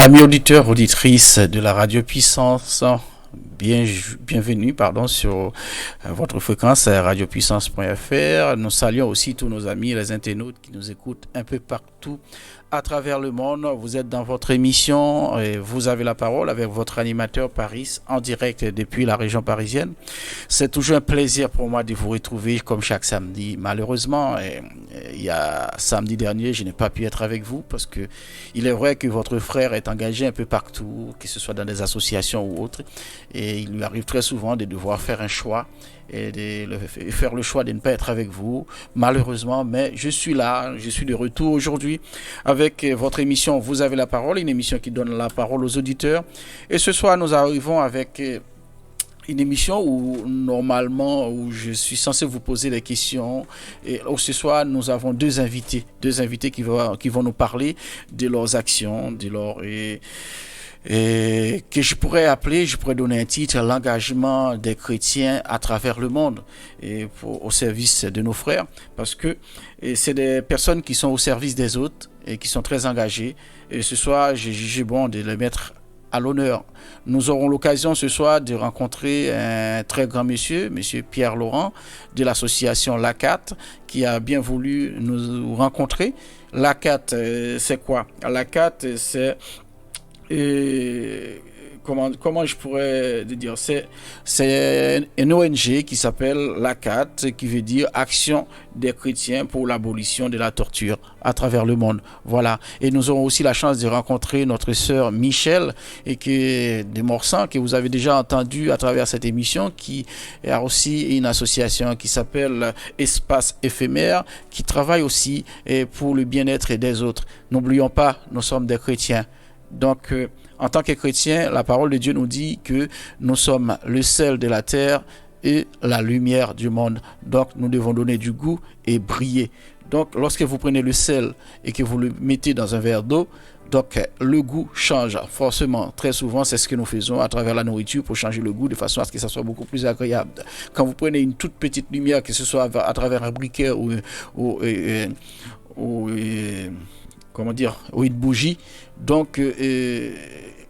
Amis auditeurs, auditrices de la Radio Puissance, bienvenue sur votre fréquence radiopuissance.fr. Nous saluons aussi tous nos amis, les internautes qui nous écoutent un peu partout à travers le monde. Vous êtes dans votre émission et vous avez la parole avec votre animateur Paris en direct depuis la région parisienne. C'est toujours un plaisir pour moi de vous retrouver comme chaque samedi. Malheureusement, il y a samedi dernier, je n'ai pas pu être avec vous parce que il est vrai que votre frère est engagé un peu partout, que ce soit dans des associations ou autres, et il lui arrive très souvent de devoir faire un choix et faire le choix de ne pas être avec vous, malheureusement, mais je suis là, je suis de retour aujourd'hui avec votre émission Vous avez la parole, une émission qui donne la parole aux auditeurs. Et ce soir, nous arrivons avec une émission où normalement où je suis censé vous poser des questions, et ce soir nous avons deux invités qui vont nous parler de leurs actions, de leur et que je pourrais donner un titre, l'engagement des chrétiens à travers le monde et au service de nos frères, parce que c'est des personnes qui sont au service des autres et qui sont très engagées. Et ce soir, j'ai jugé bon de les mettre à l'honneur. Nous aurons l'occasion ce soir de rencontrer un très grand monsieur Pierre Laurent de l'association l'ACAT, qui a bien voulu nous rencontrer. L'ACAT, c'est quoi? L'ACAT, c'est comment je pourrais dire, c'est une ONG qui s'appelle l'ACAT, qui veut dire Action des chrétiens pour l'abolition de la torture à travers le monde. Voilà. Et nous aurons aussi la chance de rencontrer notre sœur Michel, et de Morsan, que vous avez déjà entendu à travers cette émission, qui a aussi une association qui s'appelle Espace éphémère, qui travaille aussi pour le bien-être des autres. N'oublions pas, nous sommes des chrétiens. Donc, en tant que chrétiens, la parole de Dieu nous dit que nous sommes le sel de la terre et la lumière du monde. Donc, nous devons donner du goût et briller. Donc, lorsque vous prenez le sel et que vous le mettez dans un verre d'eau, donc le goût change forcément. Très souvent, c'est ce que nous faisons à travers la nourriture pour changer le goût de façon à ce que ça soit beaucoup plus agréable. Quand vous prenez une toute petite lumière, que ce soit à travers un briquet ou une bougie, donc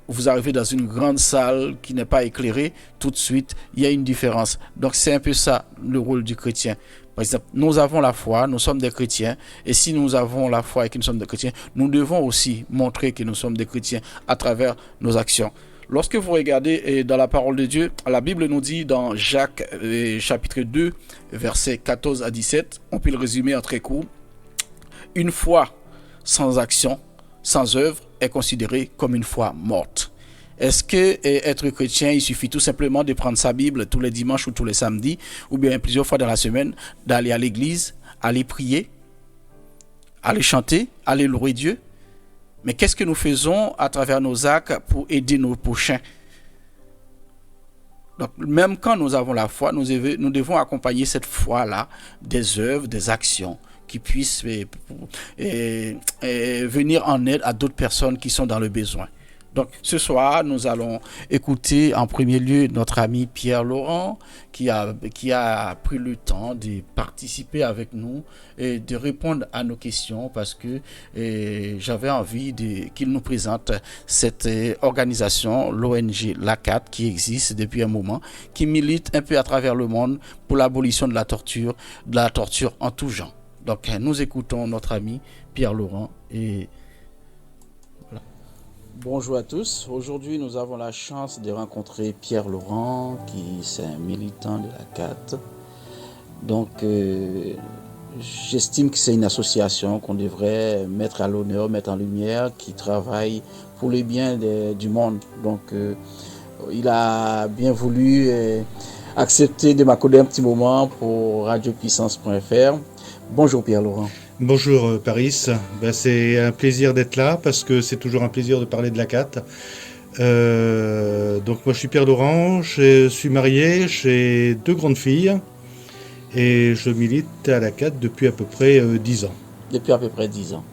vous arrivez dans une grande salle qui n'est pas éclairée, tout de suite il y a une différence. Donc c'est un peu ça le rôle du chrétien. Par exemple, nous avons la foi, nous sommes des chrétiens, et si nous avons la foi et que nous sommes des chrétiens, nous devons aussi montrer que nous sommes des chrétiens à travers nos actions. Lorsque vous regardez dans la parole de Dieu, la Bible nous dit dans Jacques chapitre 2 versets 14 à 17, on peut le résumer en très court: une foi sans action, sans œuvre, est considérée comme une foi morte. Est-ce que être chrétien, il suffit tout simplement de prendre sa Bible tous les dimanches ou tous les samedis, ou bien plusieurs fois dans la semaine, d'aller à l'église, aller prier, aller chanter, aller louer Dieu? Mais qu'est-ce que nous faisons à travers nos actes pour aider nos prochains? Donc, même quand nous avons la foi, nous devons accompagner cette foi-là des œuvres, des actions qui puissent venir en aide à d'autres personnes qui sont dans le besoin. Donc, ce soir, nous allons écouter en premier lieu notre ami Pierre Laurent, qui a pris le temps de participer avec nous et de répondre à nos questions, parce que j'avais envie qu'il nous présente cette organisation, l'ONG l'ACAT, qui existe depuis un moment, qui milite un peu à travers le monde pour l'abolition de la torture en tout genre. Donc, nous écoutons notre ami Pierre Laurent et voilà. Bonjour à tous. Aujourd'hui, nous avons la chance de rencontrer Pierre Laurent, qui est un militant de la CAT. Donc, j'estime que c'est une association qu'on devrait mettre à l'honneur, mettre en lumière, qui travaille pour le bien du monde. Donc, il a bien voulu accepter de m'accorder un petit moment pour radiopuissance.fr. Bonjour Pierre Laurent. Bonjour Paris, c'est un plaisir d'être là, parce que c'est toujours un plaisir de parler de la CAT. Donc moi je suis Pierre Laurent, je suis marié, j'ai 2 grandes filles et je milite à la CAT depuis à peu près 10 ans. Depuis à peu près 10 ans.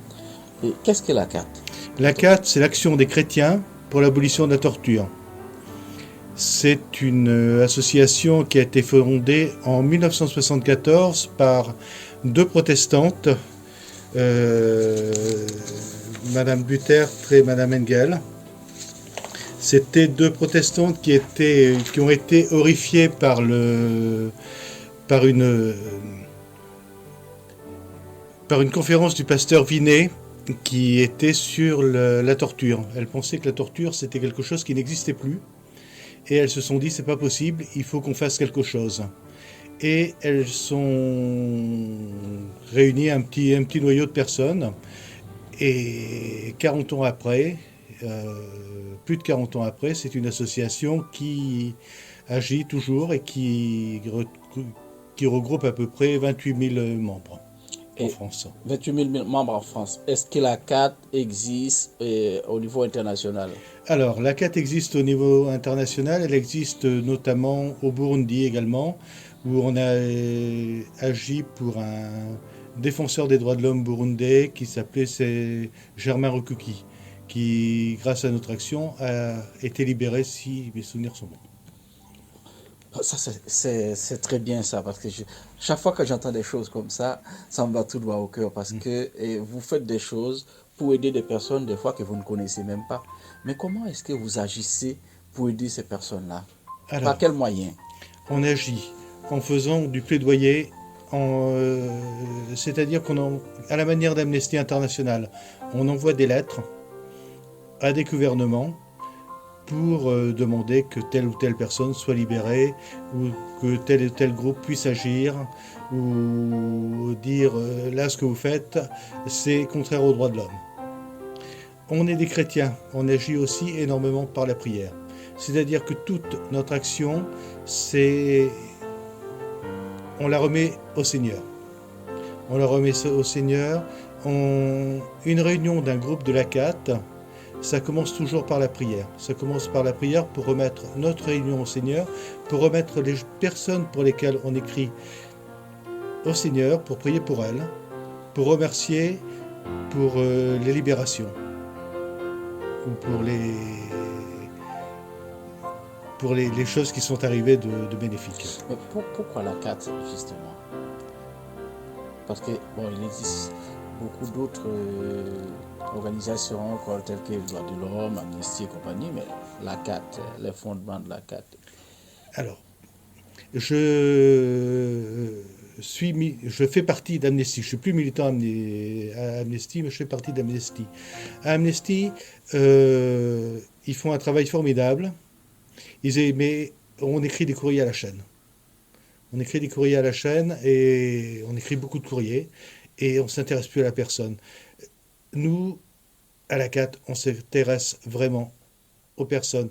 Et qu'est-ce que la CAT? La CAT, c'est l'Action des chrétiens pour l'abolition de la torture. C'est une association qui a été fondée en 1974 par 2 protestantes, Madame Butert et Madame Engel, C'était deux protestantes qui ont été horrifiées par par une conférence du pasteur Vinet qui était sur la torture. Elles pensaient que la torture c'était quelque chose qui n'existait plus et elles se sont dit c'est pas possible, il faut qu'on fasse quelque chose. Et elles sont réunies un petit noyau de personnes et 40 ans après, plus de 40 ans après, c'est une association qui agit toujours et qui regroupe à peu près 28 000 membres en Et France. 28 000 membres en France. Est-ce que la CAT existe au niveau international? Alors, la CAT existe au niveau international, elle existe notamment au Burundi également, où on a agi pour un défenseur des droits de l'homme burundais qui s'appelait Germain Rukuki, qui, grâce à notre action, a été libéré si mes souvenirs sont bons. Ça, c'est très bien ça, parce que chaque fois que j'entends des choses comme ça me va tout droit au cœur, parce que vous faites des choses pour aider des personnes, des fois, que vous ne connaissez même pas. Mais comment est-ce que vous agissez pour aider ces personnes-là? Par Alors, quels moyens? on agit en faisant du plaidoyer, c'est-à-dire à la manière d'Amnesty International, on envoie des lettres à des gouvernements pour demander que telle ou telle personne soit libérée ou que tel ou tel groupe puisse agir ou dire là ce que vous faites c'est contraire aux droits de l'homme. On est des chrétiens, on agit aussi énormément par la prière. C'est-à-dire que toute notre action, on la remet au Seigneur. On la remet au Seigneur. Une réunion d'un groupe de la CAT, ça commence toujours par la prière. Ça commence par la prière pour remettre notre réunion au Seigneur, pour remettre les personnes pour lesquelles on écrit au Seigneur, pour prier pour elles, pour remercier pour les libérations ou pour les choses qui sont arrivées de bénéfiques. Mais pourquoi la CAT, justement? Parce que, bon, il existe beaucoup d'autres organisations telles que les droits de l'homme, Amnesty et compagnie, mais la CAT, les fondements de la CAT. Alors, je fais partie d'Amnesty. Je suis plus militant à Amnesty, mais je fais partie d'Amnesty. À Amnesty, ils font un travail formidable. Mais on écrit des courriers à la chaîne. On écrit des courriers à la chaîne et on écrit beaucoup de courriers et on s'intéresse plus à la personne. Nous, à la CAT, on s'intéresse vraiment aux personnes.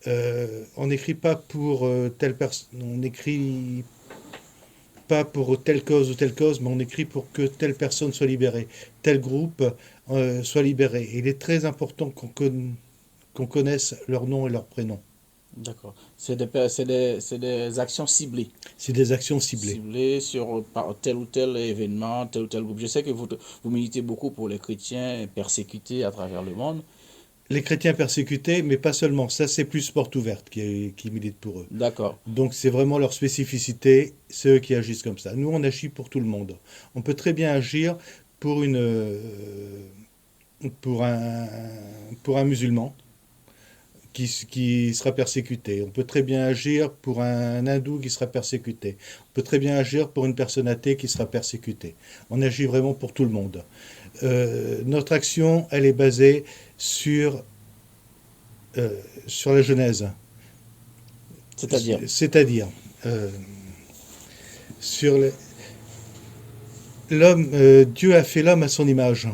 On n'écrit pas pour telle personne, on n'écrit pas pour telle cause ou telle cause, mais on écrit pour que telle personne soit libérée, tel groupe soit libéré. Et il est très important qu'on connaisse leur nom et leur prénom. D'accord. C'est des actions ciblées. C'est des actions ciblées. Ciblées sur tel ou tel événement, tel ou tel groupe. Je sais que vous militez beaucoup pour les chrétiens persécutés à travers le monde. Les chrétiens persécutés, mais pas seulement. Ça, c'est plus Porte Ouverte qui milite pour eux. D'accord. Donc, c'est vraiment leur spécificité. C'est eux qui agissent comme ça. Nous, on agit pour tout le monde. On peut très bien agir pour pour un musulman qui sera persécuté. On peut très bien agir pour un hindou qui sera persécuté. On peut très bien agir pour une personne athée qui sera persécutée. On agit vraiment pour tout le monde. Notre action, elle est basée sur la Genèse. C'est-à-dire sur l'homme, Dieu a fait l'homme à son image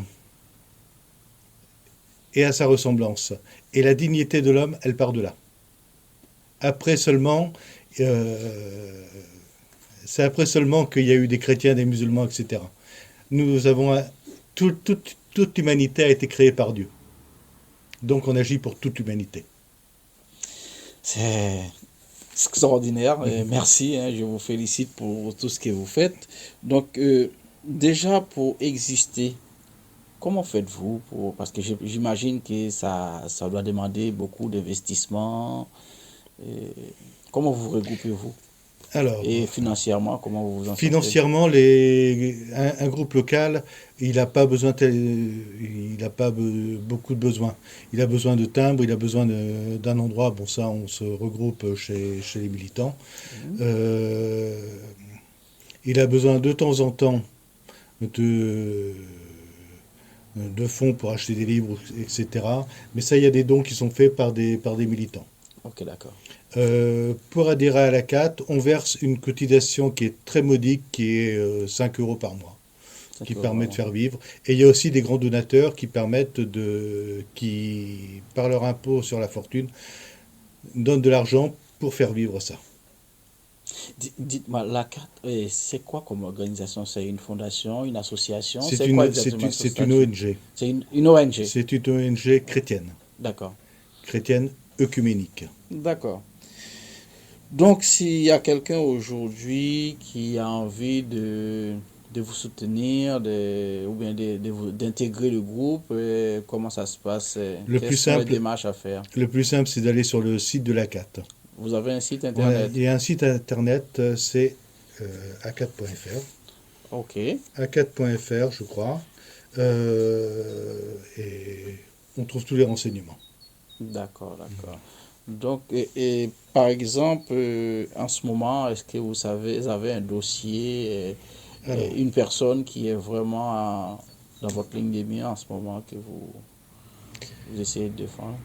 et à sa ressemblance. Et la dignité de l'homme, elle part de là. Après seulement, c'est après seulement qu'il y a eu des chrétiens, des musulmans, etc. Nous avons toute l'humanité a été créée par Dieu. Donc on agit pour toute l'humanité. c'est extraordinaire. Et merci, hein, je vous félicite pour tout ce que vous faites. Donc, déjà, pour exister, comment faites-vous parce que j'imagine que ça doit demander beaucoup d'investissement. Comment vous regroupez-vous? Alors, Et financièrement, comment vous vous en sortez? financièrement, un groupe local, il n'a pas besoin, il n'a pas beaucoup de besoins. Il a besoin de timbres, il a besoin d'un endroit. Bon, ça, on se regroupe chez les militants. Mhm. Euh, il a besoin de temps en temps de, de fonds pour acheter des livres, etc. Mais ça, il y a des dons qui sont faits par des militants. Ok, d'accord. Pour adhérer à la CAT, on verse une cotisation qui est très modique, qui est 5 euros par mois, qui 5 euros permet par de mois. faire vivre. Et il y a aussi des grands donateurs qui, par leur impôt sur la fortune, donnent de l'argent pour faire vivre ça. Dites-moi, la carte, c'est quoi comme organisation? C'est une fondation, une association? C'est C'est quoi une, exactement ce c'est une statut? ONG. C'est une ONG. C'est une ONG chrétienne, D'accord. chrétienne œcuménique. D'accord. Donc, s'il y a quelqu'un aujourd'hui qui a envie de vous soutenir, ou bien d'intégrer le groupe, comment ça se passe? Le Quelles plus sont les simple, démarches à faire? le plus simple, c'est d'aller sur le site de la CAT. Vous avez un site Ouais, internet? il y a un site internet, c'est a4.fr. Ok, a4.fr, je crois. Et on trouve tous les renseignements. d'accord, d'accord. Donc, par exemple, en ce moment, est-ce que vous avez un dossier, Alors, une personne qui est vraiment dans votre ligne de mire en ce moment que vous essayez de défendre?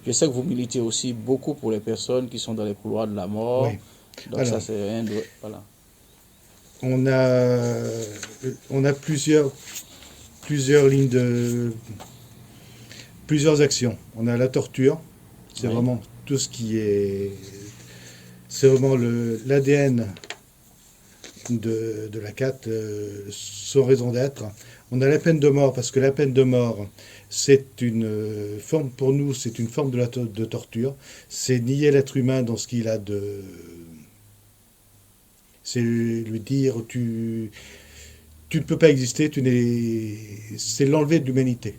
Je sais que vous militez aussi beaucoup pour les personnes qui sont dans les couloirs de la mort. oui. Donc ça, Alors, c'est un... Voilà. on a, on a plusieurs lignes de, plusieurs actions. On a la torture, c'est Oui, vraiment tout ce qui est, c'est vraiment l'ADN de la CAT, son raison d'être. On a la peine de mort, parce que la peine de mort, c'est une forme, pour nous, c'est une forme de torture. C'est nier l'être humain dans ce qu'il a de. C'est lui dire, tu ne peux pas exister, c'est l'enlever de l'humanité.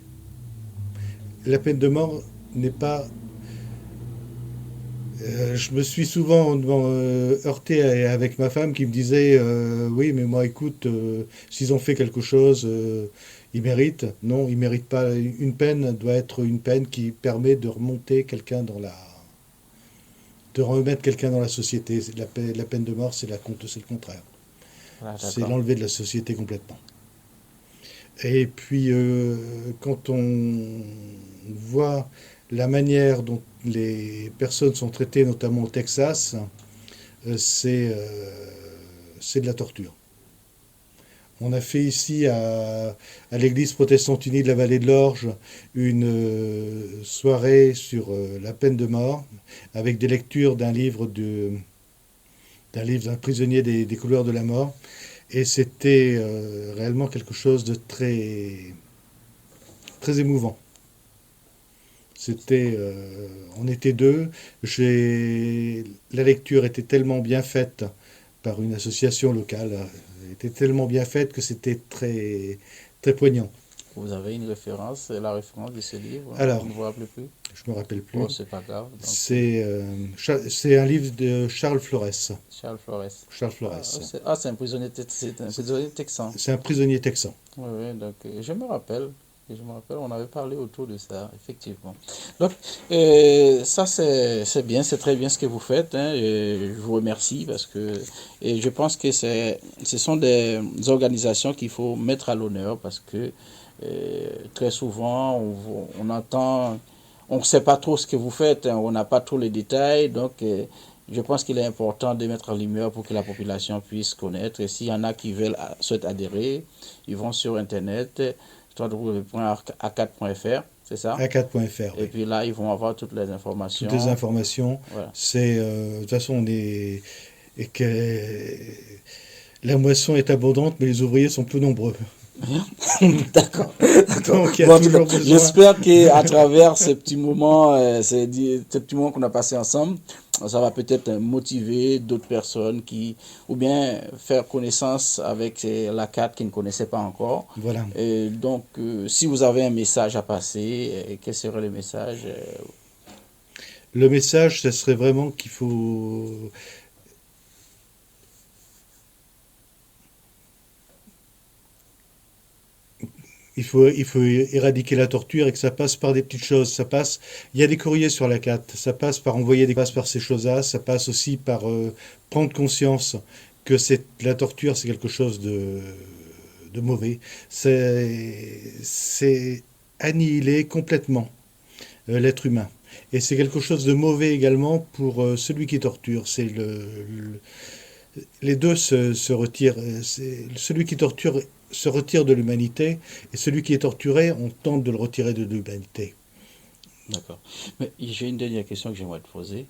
La peine de mort n'est pas. Je me suis souvent heurté avec ma femme qui me disait oui, mais moi, écoute, s'ils ont fait quelque chose, ils méritent. Non, ils méritent pas. Une peine doit être une peine qui permet de remonter quelqu'un de remettre quelqu'un dans la société. La peine de mort, c'est le contraire. voilà, C'est d'accord. l'enlever de la société complètement. Et puis, quand on voit la manière dont les personnes sont traitées, notamment au Texas, euh, c'est euh, c'est de la torture. On a fait ici à l'église protestante unie de la vallée de l'Orge une soirée sur la peine de mort avec des lectures d'un prisonnier des couleurs de la mort. Et c'était réellement quelque chose de très émouvant. On était deux. La lecture était tellement bien faite par une association locale, était tellement bien faite que c'était très poignant. Vous avez une référence, la référence de ce livre, vous Alors, ne vous rappelez plus? je me rappelle plus. Oh, c'est pas grave. Donc, C'est un livre de Charles Flores. Charles Flores. Charles Ah, Flores. c'est un prisonnier, c'est un prisonnier texan. C'est un prisonnier texan. Oui, oui, donc je me rappelle, on avait parlé autour de ça, effectivement. Donc, ça c'est bien, c'est très bien ce que vous faites, hein, et je vous remercie parce que et je pense que ce sont des organisations qu'il faut mettre à l'honneur parce que très souvent on entend, on ne sait pas trop ce que vous faites, hein, on n'a pas tous les détails, donc je pense qu'il est important de mettre en lumière pour que la population puisse connaître. Et s'il y en a qui souhaitent adhérer, ils vont sur Internet, www.a4.fr, c'est ça? A4.fr, Et oui. puis là, ils vont avoir toutes les Toutes les informations. informations. Voilà. De toute façon, et que la moisson est abondante, mais les ouvriers sont peu nombreux. D'accord, d'accord. Donc il y a Bon, en tout cas, toujours besoin. j'espère qu'à travers ces petits moments qu'on a passés ensemble, ça va peut-être motiver d'autres personnes ou bien faire connaissance avec la carte qui ne connaissaient pas encore. Voilà. Et donc, si vous avez un message à passer, quel serait le message? Le message, ce serait vraiment qu'il faut. il faut éradiquer la torture et que ça passe par des petites choses. Il y a des courriers sur la carte. Ça passe par envoyer des passe par ces choses-là. Ça passe aussi par prendre conscience que la torture, c'est quelque chose de mauvais. C'est annihiler complètement l'être humain. Et c'est quelque chose de mauvais également pour celui qui torture. Les deux se retirent. Celui qui torture se retire de l'humanité et celui qui est torturé, on tente de le retirer de l'humanité. D'accord. Mais j'ai une dernière question que j'aimerais te poser.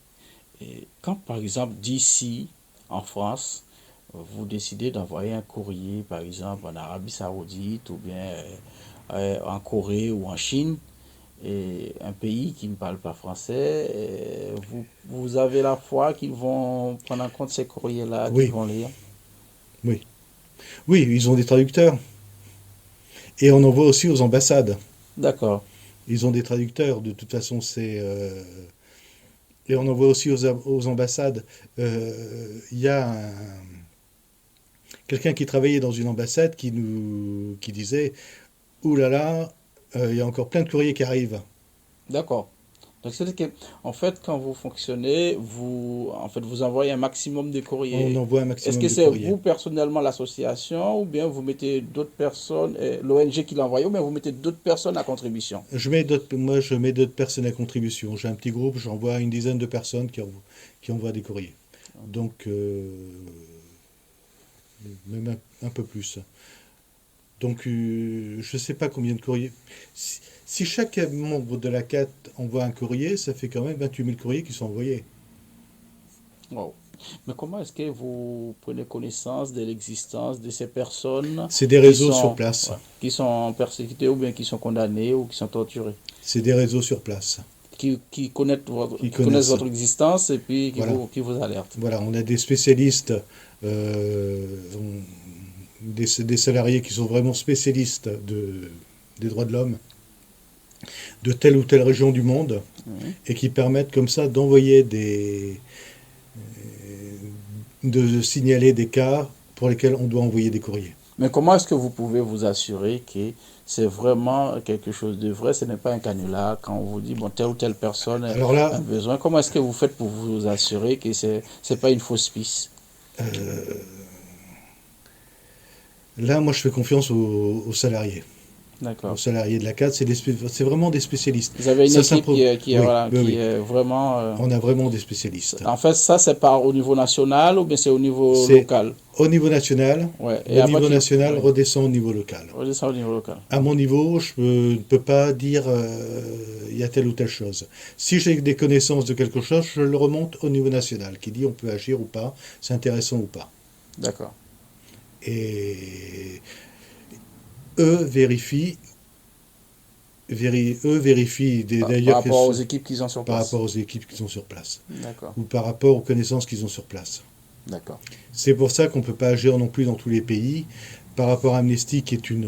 Et quand, par exemple, d'ici, en France, vous décidez d'envoyer un courrier, par exemple, en Arabie Saoudite ou bien en Corée ou en Chine, et un pays qui ne parle pas français, vous avez la foi qu'ils vont prendre en compte ces courriers-là, qu'ils Oui, vont lire? oui. Oui, ils ont des traducteurs. Et on envoie aussi aux ambassades. D'accord. Ils ont des traducteurs. De toute façon, et on envoie aussi aux ambassades. Il y a quelqu'un qui travaillait dans une ambassade qui disait, ouh là là, il y a encore plein de courriers qui arrivent. D'accord. Donc, c'est que, en fait, quand vous fonctionnez, vous envoyez un maximum de On courriers. envoie un Est-ce maximum que de c'est courriers. vous personnellement l'association ou bien vous mettez d'autres personnes, l'ONG qui l'envoie, ou bien vous mettez d'autres personnes à contribution? Moi, je mets d'autres personnes à contribution. J'ai un petit groupe, j'envoie une dizaine de personnes qui envoient des courriers. Donc, même un peu plus. Donc, je ne sais pas combien de courriers. Si chaque membre de la CAT envoie un courrier, ça fait quand même 28 000 courriers qui sont envoyés. Wow. Mais comment est-ce que vous prenez connaissance de l'existence de ces personnes C'est des qui réseaux sur sont, place. ouais, qui sont persécutées ou bien qui sont condamnées ou qui sont torturées? C'est des réseaux sur place qui Qui connaissent connaissent. votre existence et puis Voilà. qui vous alertent. Voilà, on a des spécialistes, euh, des salariés qui sont vraiment spécialistes des droits de l'homme de telle ou telle région du monde Mhm. et qui permettent comme ça d'envoyer de signaler des cas pour lesquels on doit envoyer des courriers. Mais comment est-ce que vous pouvez vous assurer que c'est vraiment quelque chose de vrai, ce n'est pas un canular quand on vous dit, bon, telle ou telle personne a Alors là, un besoin. Comment est-ce que vous faites pour vous assurer que c'est pas une fausse piste? moi je fais confiance aux salariés. Aux D'accord. salariés de la CAD, c'est vraiment des spécialistes. Vous avez une Ça équipe s'improvise. Oui, voilà, oui, qui oui. est vraiment... On a vraiment des spécialistes. en fait, ça, c'est pas au niveau national ou bien c'est au niveau C'est local? au niveau national. Ouais. Et Le après, niveau national ouais. redescend au niveau local. On dit ça au niveau local. À mon niveau, ne peux pas dire il y a telle ou telle chose. Si j'ai des connaissances de quelque chose, je le remonte au niveau national, qui dit on peut agir ou pas, c'est intéressant ou pas. D'accord. Et eux vérifient, Par d'ailleurs rapport aux équipes qu'ils ont sur par place. rapport aux équipes qui sont sur place, D'accord. ou par rapport aux connaissances qu'ils ont sur place. D'accord. C'est pour ça qu'on ne peut pas agir non plus dans tous les pays. Par rapport à Amnesty, qui est une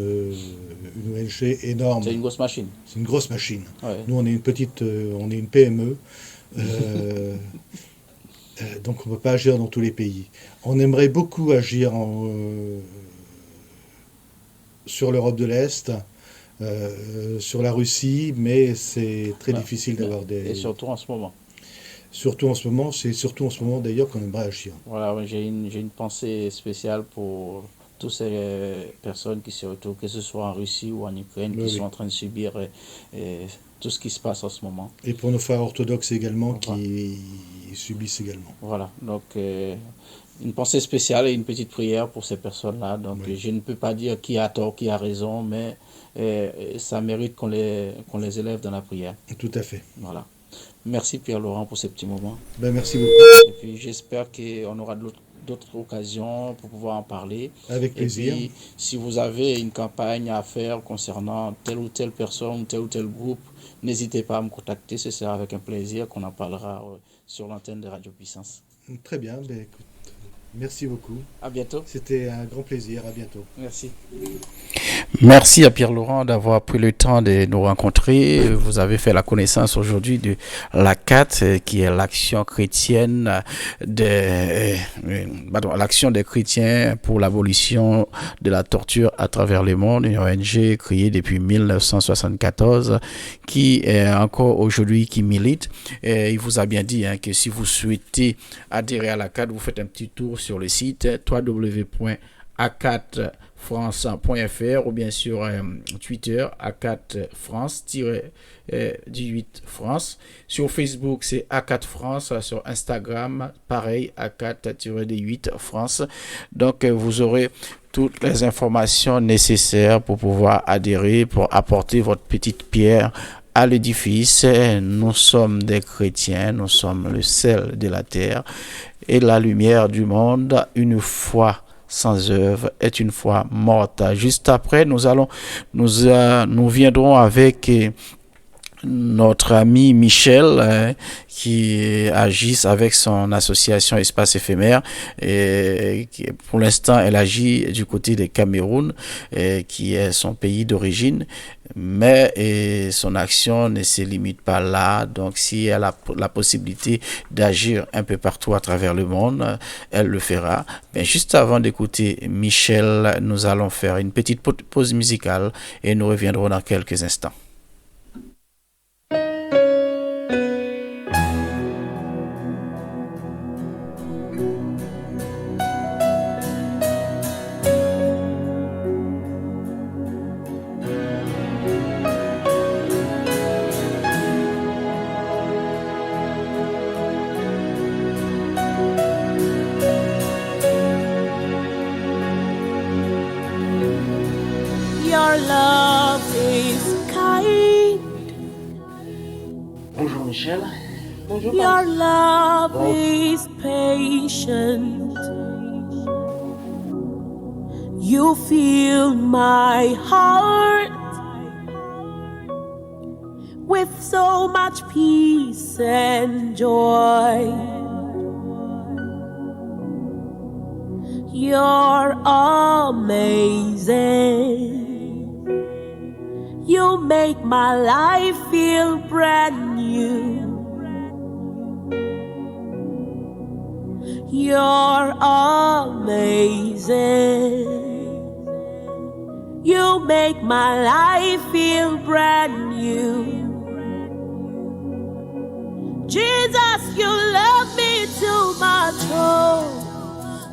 ONG énorme, C'est une grosse machine. c'est une grosse machine. Ouais. Nous, on est une PME, donc on ne peut pas agir dans tous les pays. On aimerait beaucoup agir sur l'Europe de l'Est, sur la Russie, mais c'est très Ben, difficile d'avoir et des... surtout en ce moment. C'est surtout en ce moment d'ailleurs qu'on aimerait agir. Voilà, ouais, j'ai une pensée spéciale pour toutes ces personnes qui se retrouvent, que ce soit en Russie ou en Ukraine, Oui, qui oui. sont en train de subir tout ce qui se passe en ce moment. Et pour nos frères orthodoxes également, Voilà. qui subissent également. Voilà. Donc, une pensée spéciale et une petite prière pour ces personnes-là. Donc, Oui, je ne peux pas dire qui a tort, qui a raison, mais ça mérite qu'on les élève dans la prière. tout à fait. Voilà. Merci Pierre-Laurent pour ces petits moments. Ben, merci beaucoup. Et puis j'espère qu'on aura d'autres occasions pour pouvoir en parler. Avec Et plaisir. puis, si vous avez une campagne à faire concernant telle ou telle personne, tel ou tel groupe, n'hésitez pas à me contacter. Ce sera avec un plaisir qu'on en parlera sur l'antenne de Radio Puissance. Très bien. Ben, écoute, Merci beaucoup. À bientôt. C'était un grand plaisir. À bientôt. Merci. Merci à Pierre-Laurent d'avoir pris le temps de nous rencontrer. Vous avez fait la connaissance aujourd'hui de l'ACAT, qui est l'action chrétienne l'action des chrétiens pour l'abolition de la torture à travers le monde, une ONG créée depuis 1974, qui est encore aujourd'hui qui milite. Et il vous a bien dit que si vous souhaitez adhérer à l'ACAT, vous faites un petit tour sur le site www.acatfrance.fr ou bien sur Twitter ACAT-France-18 France. Sur Facebook, c'est ACAT France. Sur Instagram, pareil, ACAT-18 France. Donc, vous aurez toutes les informations nécessaires pour pouvoir adhérer, pour apporter votre petite pierre à l'édifice. Nous sommes des chrétiens, nous sommes le sel de la terre et la lumière du monde. Une foi sans œuvre est une foi morte. Juste après, nous viendrons avec notre ami Michel qui agit avec son association Espace Éphémère et qui, pour l'instant, elle agit du côté du Cameroun qui est son pays d'origine, mais son action ne se limite pas là. Donc si elle a la possibilité d'agir un peu partout à travers le monde, elle le fera. Mais juste avant d'écouter Michel, nous allons faire une petite pause musicale et nous reviendrons dans quelques instants. Your love is kind. Bonjour Michel. Bonjour. Your love is patient. You fill my heart with so much peace and joy. You're amazing. You make my life feel brand new. You're amazing. You make my life feel brand new. Jesus, you love me too much, oh.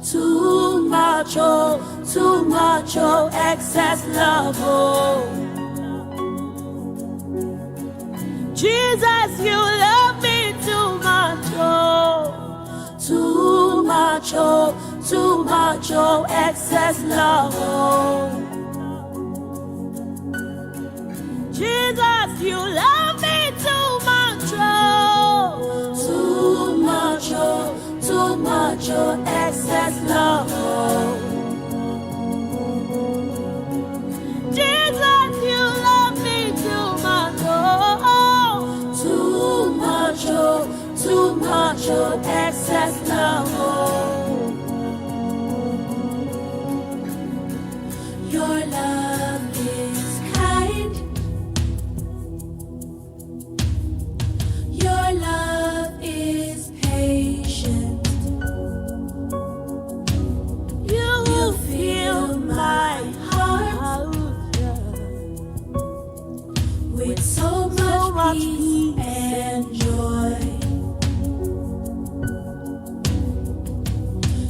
Too much, oh, too much, oh, excess love, oh. Jesus, you love me too much, oh. Too much, oh, too much, oh, excess love, oh. Jesus, you love me too much, oh. Too much, oh. Too much, oh, excess love, oh. Jesus, you love me too much, oh. Too much, oh, too much, oh, excess love, oh. Your love is kind. Your love is patient. You fill my heart with so much peace and joy.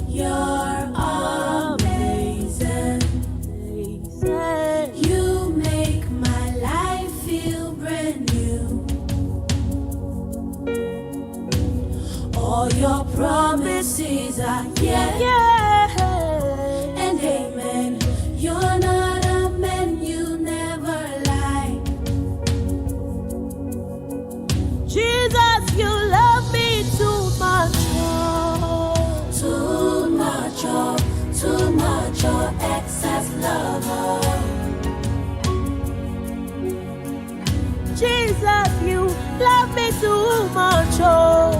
You're amazing. You make my life feel brand new. All your promises are yes. Amen. You're not a man, you never lie. Jesus, you love me too much, oh. Too much, oh, too much, oh, excess love, oh. Jesus, you love me too much, oh.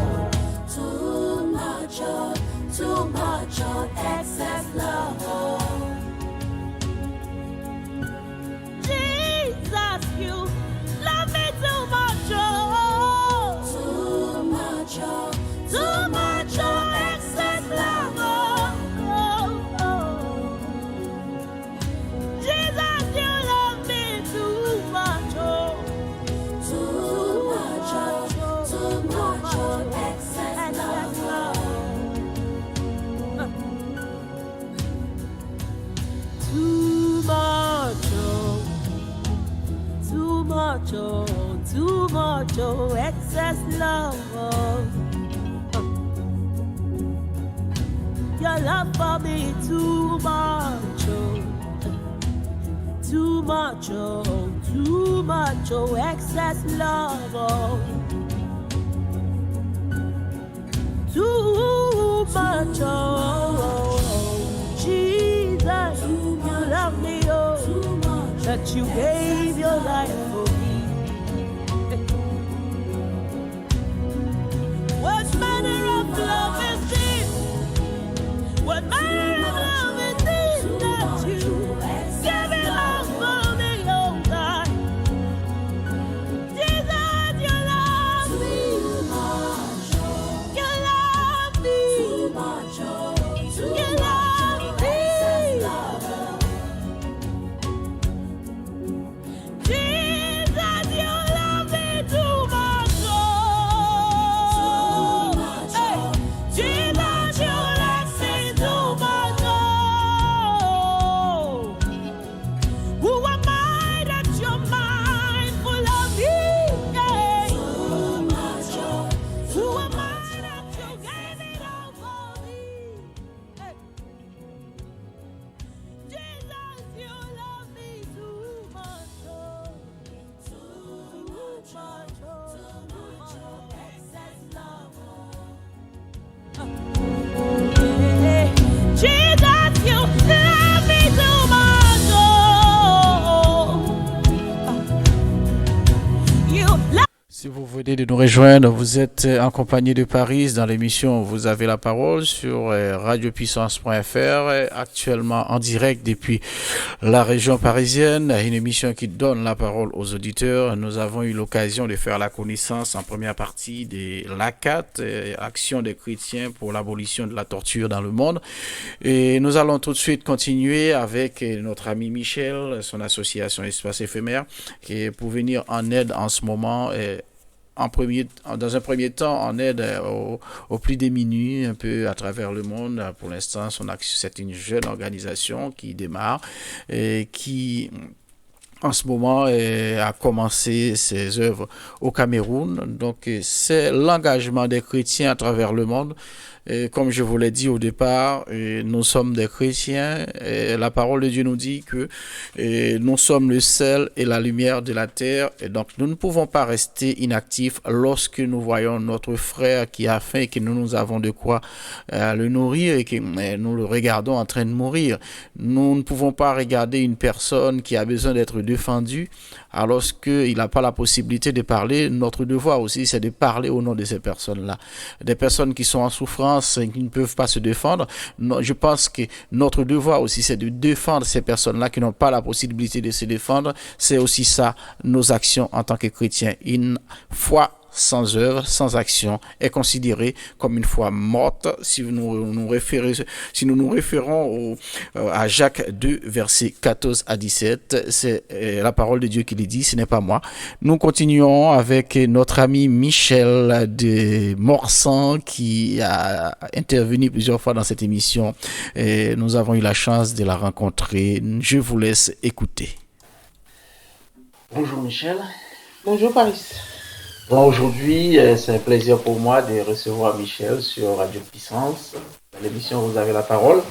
Too much, oh, too much, oh, excess love. Oh. Jesus, you love me too much, oh. Too much, oh. Too much, oh, excess love. Oh, oh, oh. Jesus, you love me too much, oh. Too much, oh. Too much, oh, excess love. Too much, oh. Too much, oh. Too much, oh, excess love. Oh. Your love for me too much, oh. Too much, oh. Too much, oh, excess love. Oh. Too much, oh. Jesus, you love me, oh. That you gave your life for me. What manner of love is this? What manner of love is this that you give it all for me, oh God? Jesus, you love me. You love me. You love me. Jesus, you love me too much, oh. Hey, Jesus, you love me too much, oh. Who am I that you're mindful of me? Yeah. Too much, oh. Who am I that you gave it all for me? Hey. Jesus, you love me too much, oh. Too much, oh. Too much, oh. Excess love, oh. Yeah. Jesus, you love me too much, oh. You love. Si vous venez de nous rejoindre, vous êtes en compagnie de Paris dans l'émission Vous avez la parole sur radiopuissance.fr, actuellement en direct depuis la région parisienne, une émission qui donne la parole aux auditeurs. Nous avons eu l'occasion de faire la connaissance en première partie de l'ACAT, Action des chrétiens pour l'abolition de la torture dans le monde. Et nous allons tout de suite continuer avec notre ami Michel, son association Espace Éphémère, qui est pour venir en aide en ce moment. Dans un premier temps, en aide aux plus démunis un peu à travers le monde. Pour l'instant, c'est une jeune organisation qui démarre et qui, en ce moment, a commencé ses œuvres au Cameroun. Donc, c'est l'engagement des chrétiens à travers le monde. Et comme je vous l'ai dit au départ, nous sommes des chrétiens. Et la parole de Dieu nous dit que nous sommes le sel et la lumière de la terre. Et donc, nous ne pouvons pas rester inactifs lorsque nous voyons notre frère qui a faim et que nous avons de quoi le nourrir et que nous le regardons en train de mourir. Nous ne pouvons pas regarder une personne qui a besoin d'être défendue alors qu'il n'a pas la possibilité de parler. Notre devoir aussi, c'est de parler au nom de ces personnes-là. Des personnes qui sont en souffrance, qui ne peuvent pas se défendre. Non, je pense que notre devoir aussi, c'est de défendre ces personnes-là qui n'ont pas la possibilité de se défendre. C'est aussi ça, nos actions en tant que chrétiens. Une foi sans œuvre, sans action, est considérée comme une foi morte. Si nous nous référons à Jacques 2, versets 14 à 17, c'est la parole de Dieu qui le dit, ce n'est pas moi. Nous continuons avec notre ami Michel de Morsan qui a intervenu plusieurs fois dans cette émission et nous avons eu la chance de la rencontrer. Je vous laisse écouter. Bonjour Michel. Bonjour Paris. Bon, aujourd'hui, c'est un plaisir pour moi de recevoir Michel sur Radio Puissance, dans l'émission Vous avez la parole.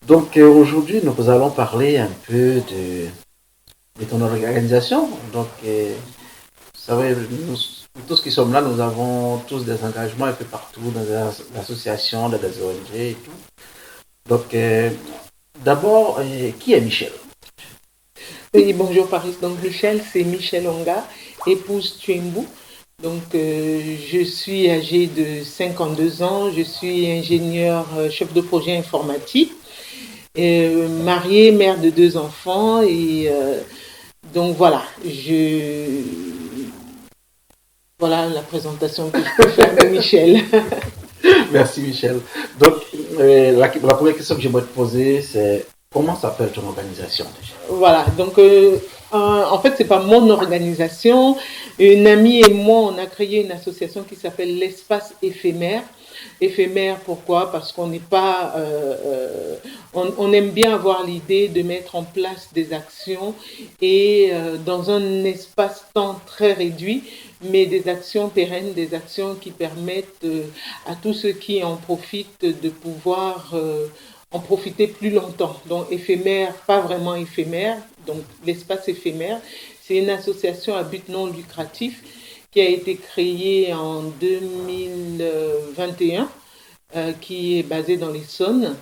Donc aujourd'hui, nous allons parler un peu de ton organisation. Donc, vous savez, nous tous qui sommes là, nous avons tous des engagements un peu partout dans des associations, dans des ONG et tout. Donc, d'abord, qui est Michel? Oui, bonjour Paris. Donc Michel, c'est Michel Onga, épouse Tuembu. Donc, je suis âgée de 52 ans, je suis ingénieure, chef de projet informatique, mariée, mère de 2 enfants, et donc voilà, voilà la présentation que je peux faire de Michel. Merci Michel. Donc, la première question que j'aimerais te poser, c'est comment s'appelle ton organisation déjà? Voilà, donc en fait, c'est pas mon organisation. Une amie et moi, on a créé une association qui s'appelle l'Espace éphémère. Éphémère, pourquoi? Parce qu'on n'est pas, on aime bien avoir l'idée de mettre en place des actions et dans un espace-temps très réduit, mais des actions pérennes, des actions qui permettent à tous ceux qui en profitent de pouvoir en profiter plus longtemps. Donc éphémère, pas vraiment éphémère, donc l'espace éphémère, c'est une association à but non lucratif qui a été créée en 2021, qui est basée dans l'Essonne,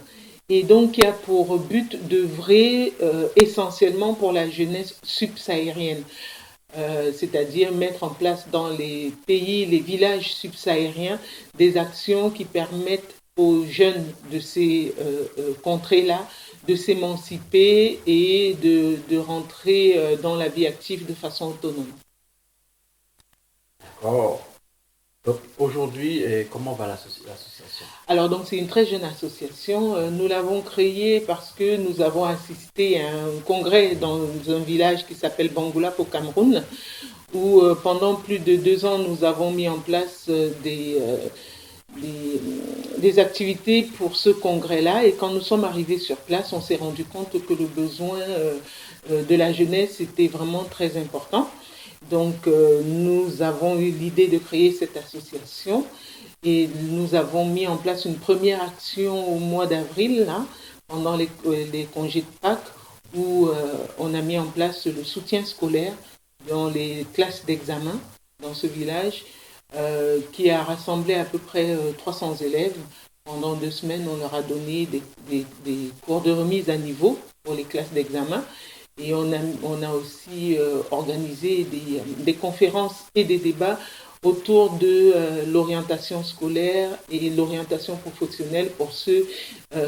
et donc qui a pour but d'œuvrer essentiellement pour la jeunesse subsaharienne. C'est-à-dire mettre en place dans les pays, les villages subsahariens, des actions qui permettent aux jeunes de ces contrées-là de s'émanciper et de rentrer dans la vie active de façon autonome. D'accord. Donc aujourd'hui, comment va l'association? Alors donc c'est une très jeune association. Nous l'avons créée parce que nous avons assisté à un congrès dans un village qui s'appelle Bangoulap au Cameroun, où pendant plus de 2 ans nous avons mis en place des activités pour ce congrès-là. Et quand nous sommes arrivés sur place, on s'est rendu compte que le besoin de la jeunesse était vraiment très important. Donc nous avons eu l'idée de créer cette association et nous avons mis en place une première action au mois d'avril, là, pendant les congés de Pâques, où on a mis en place le soutien scolaire dans les classes d'examen dans ce village, qui a rassemblé à peu près 300 élèves. Pendant 2 semaines, on leur a donné des cours de remise à niveau pour les classes d'examen. Et on a aussi organisé des conférences et des débats autour de l'orientation scolaire et l'orientation professionnelle pour ceux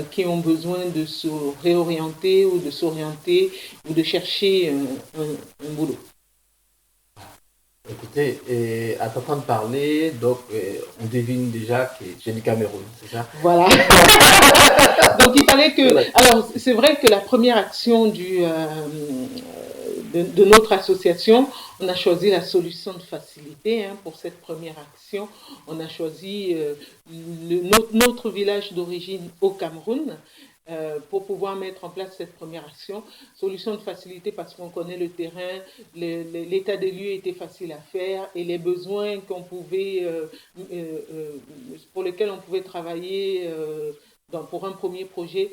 qui ont besoin de se réorienter ou de s'orienter ou de chercher un boulot. Écoutez, à t'entendre parler, donc on devine déjà que tu es du Cameroun, c'est ça? Voilà. Donc il fallait que... Alors c'est vrai que la première action de notre association, on a choisi la solution de facilité pour cette première action. On a choisi notre village d'origine au Cameroun pour pouvoir mettre en place cette première action. Solution de facilité parce qu'on connaît le terrain, l'état des lieux était facile à faire et les besoins qu'on pouvait, pour lesquels on pouvait travailler pour un premier projet,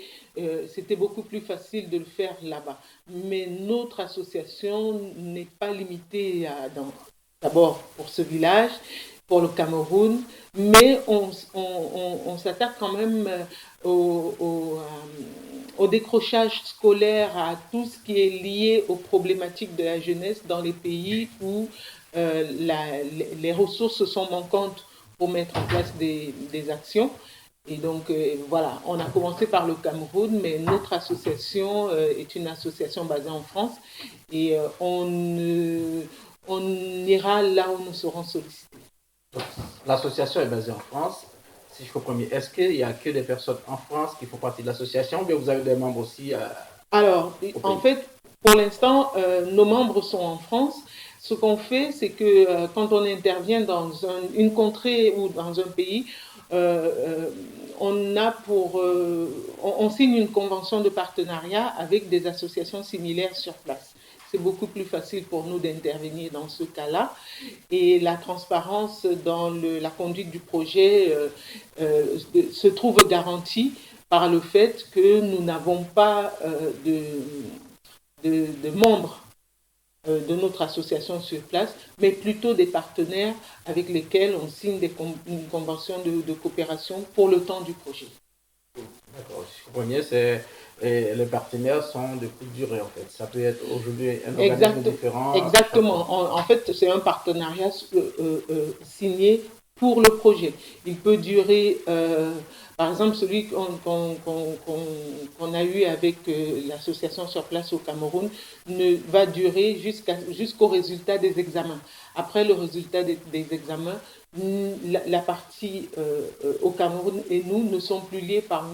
c'était beaucoup plus facile de le faire là-bas. Mais notre association n'est pas limitée d'abord pour ce village, pour le Cameroun, mais on s'attaque quand même au décrochage scolaire, à tout ce qui est lié aux problématiques de la jeunesse dans les pays où les ressources sont manquantes pour mettre en place des actions. Et donc voilà, on a commencé par le Cameroun, mais notre association est une association basée en France et on ira là où nous serons sollicités. L'association est basée en France, si je comprends bien. Est-ce qu'il n'y a que des personnes en France qui font partie de l'association ou bien vous avez des membres aussi Alors, en fait, pour l'instant, nos membres sont en France. Ce qu'on fait, c'est que quand on intervient dans une contrée ou dans un pays, on signe une convention de partenariat avec des associations similaires sur place. C'est beaucoup plus facile pour nous d'intervenir dans ce cas-là. Et la transparence dans la conduite du projet se trouve garantie par le fait que nous n'avons pas de membres de notre association sur place, mais plutôt des partenaires avec lesquels on signe une convention de coopération pour le temps du projet. D'accord, si je comprends bien, c'est et les partenaires sont de courte durée en fait. Ça peut être aujourd'hui un Exact- organisme différent. Exactement. En fait, c'est un partenariat signé pour le projet. Il peut durer, par exemple, celui qu'on a eu avec l'association sur place au Cameroun va durer jusqu'au résultat des examens. Après le résultat des examens, la partie au Cameroun et nous ne sont plus liés par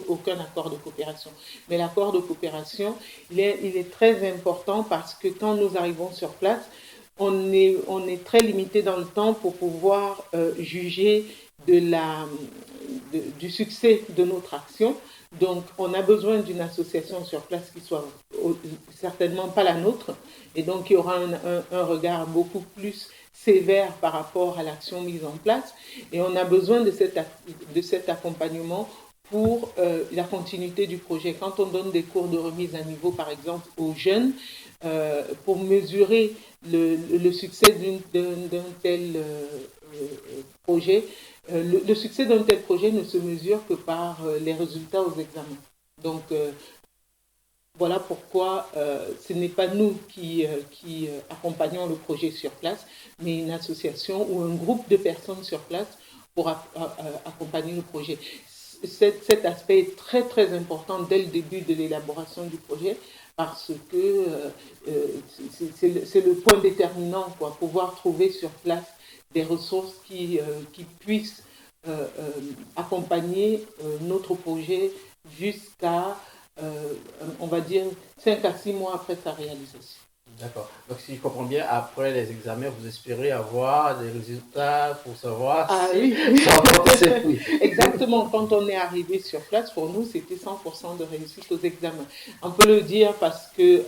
aucun accord de coopération. Mais l'accord de coopération, il est très important parce que quand nous arrivons sur place, on est très limité dans le temps pour pouvoir juger du succès de notre action. Donc, on a besoin d'une association sur place qui soit certainement pas la nôtre, et donc il y aura un regard beaucoup plus sévère par rapport à l'action mise en place, et on a besoin de cet accompagnement pour la continuité du projet. Quand on donne des cours de remise à niveau, par exemple, aux jeunes, pour mesurer le succès d'un tel projet, le succès d'un tel projet ne se mesure que par les résultats aux examens. Donc, voilà pourquoi ce n'est pas nous qui accompagnons le projet sur place, mais une association ou un groupe de personnes sur place pour accompagner le projet. Cet aspect est très très important dès le début de l'élaboration du projet, parce que c'est le point déterminant, quoi, pouvoir trouver sur place des ressources qui puissent accompagner notre projet jusqu'à, on va dire, 5 à 6 mois après sa réalisation. D'accord. Donc, si je comprends bien, après les examens, vous espérez avoir des résultats pour savoir si ça a porté ses fruits. Exactement. Quand on est arrivé sur place, pour nous, c'était 100% de réussite aux examens. On peut le dire parce que,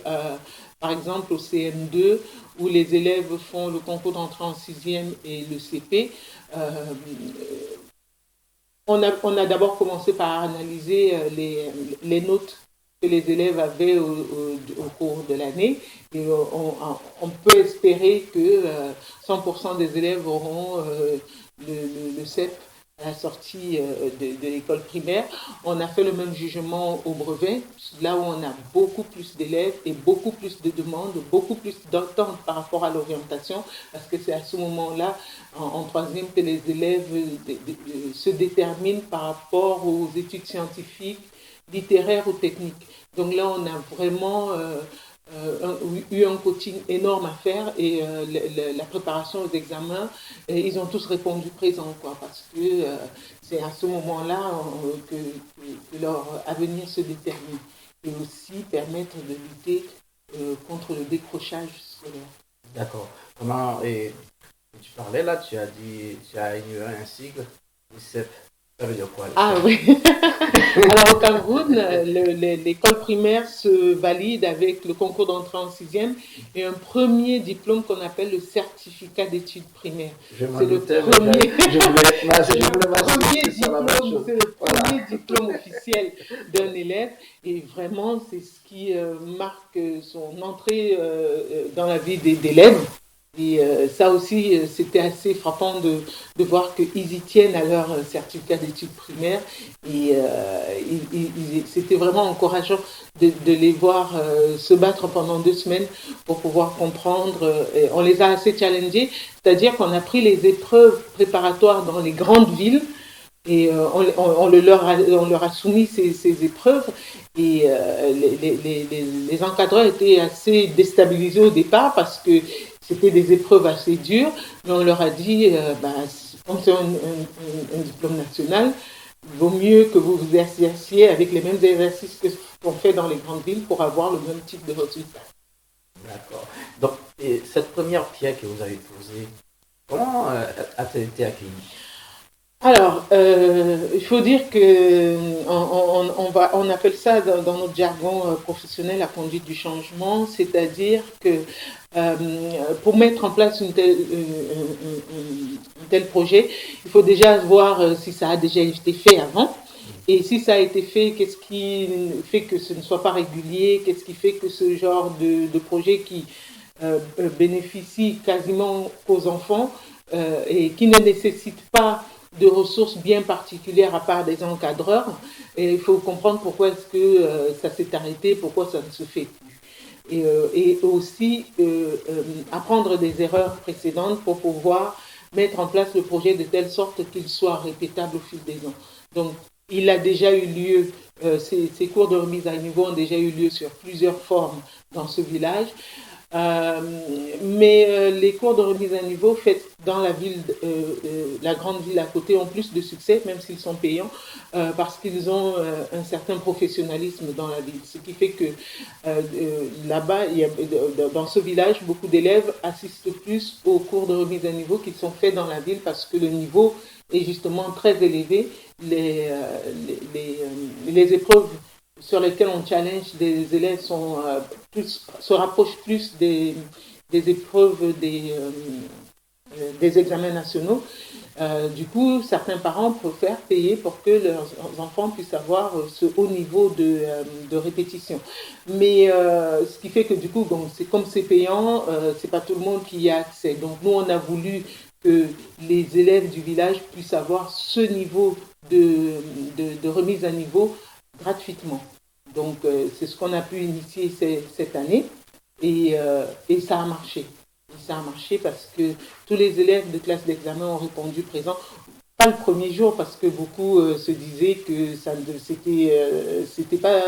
par exemple, au CM2, où les élèves font le concours d'entrée en 6e et le CP, on a d'abord commencé par analyser les notes que les élèves avaient au cours de l'année, et on peut espérer que 100% des élèves auront le CEP à la sortie de l'école primaire. On a fait le même jugement au brevet, là où on a beaucoup plus d'élèves et beaucoup plus de demandes, beaucoup plus d'attentes par rapport à l'orientation, parce que c'est à ce moment-là, en troisième, que les élèves se déterminent par rapport aux études scientifiques, littéraires ou techniques. Donc là, on a vraiment eu un coaching énorme à faire, et la préparation aux examens, ils ont tous répondu présent, quoi, parce que c'est à ce moment-là que leur avenir se détermine, et aussi permettre de lutter contre le décrochage scolaire. D'accord. Comment, et tu parlais là, tu as ignoré un sigle, l'ICEP. Ça veut dire quoi? Ah oui. Alors au Cameroun, l'école primaire se valide avec le concours d'entrée en 6e et un premier diplôme qu'on appelle le certificat d'études primaires. Je m'en C'est le doutais, mais premier, je voulais c'est le premier chose. c'est le premier diplôme officiel d'un élève, et vraiment c'est ce qui marque son entrée dans la vie d'élèves. Et ça aussi, c'était assez frappant de voir qu'ils y tiennent à leur certificat d'études primaires. Et c'était vraiment encourageant de les voir se battre pendant 2 semaines pour pouvoir comprendre. Et on les a assez challengés, c'est-à-dire qu'on a pris les épreuves préparatoires dans les grandes villes, et on leur a soumis ces épreuves, et les encadreurs étaient assez déstabilisés au départ parce que c'était des épreuves assez dures, mais on leur a dit, comme c'est un diplôme national, il vaut mieux que vous vous exerciez avec les mêmes exercices qu'on fait dans les grandes villes pour avoir le même type de résultat. D'accord. Donc, et cette première pierre que vous avez posée, comment a-t-elle été accueillie? Alors, il faut dire que on appelle ça dans notre jargon professionnel la conduite du changement, c'est-à-dire que pour mettre en place un tel projet, il faut déjà voir si ça a déjà été fait avant. Et si ça a été fait, qu'est-ce qui fait que ce ne soit pas régulier? Qu'est-ce qui fait que ce genre de projet qui bénéficie quasiment aux enfants et qui ne nécessite pas de ressources bien particulières à part des encadreurs. Et il faut comprendre pourquoi est-ce que ça s'est arrêté, pourquoi ça ne se fait plus. Et aussi apprendre des erreurs précédentes pour pouvoir mettre en place le projet de telle sorte qu'il soit répétable au fil des ans. Donc, il a déjà eu lieu, ces cours de remise à niveau ont déjà eu lieu sur plusieurs formes dans ce village. Mais les cours de remise à niveau faits dans la ville, la grande ville à côté ont plus de succès, même s'ils sont payants, parce qu'ils ont un certain professionnalisme dans la ville. Ce qui fait que là-bas, dans ce village, beaucoup d'élèves assistent plus aux cours de remise à niveau qui sont faits dans la ville parce que le niveau est justement très élevé. Les épreuves sur lesquelles on challenge des élèves se rapprochent plus des épreuves des examens nationaux. Du coup, certains parents préfèrent payer pour que leurs enfants puissent avoir ce haut niveau de répétition. Mais ce qui fait que du coup, bon, comme c'est payant, c'est pas tout le monde qui y a accès. Donc nous, on a voulu que les élèves du village puissent avoir ce niveau de remise à niveau gratuitement. Donc c'est ce qu'on a pu initier cette année et ça a marché. Ça a marché parce que tous les élèves de classe d'examen ont répondu présent. Pas le premier jour parce que beaucoup se disaient que c'était pas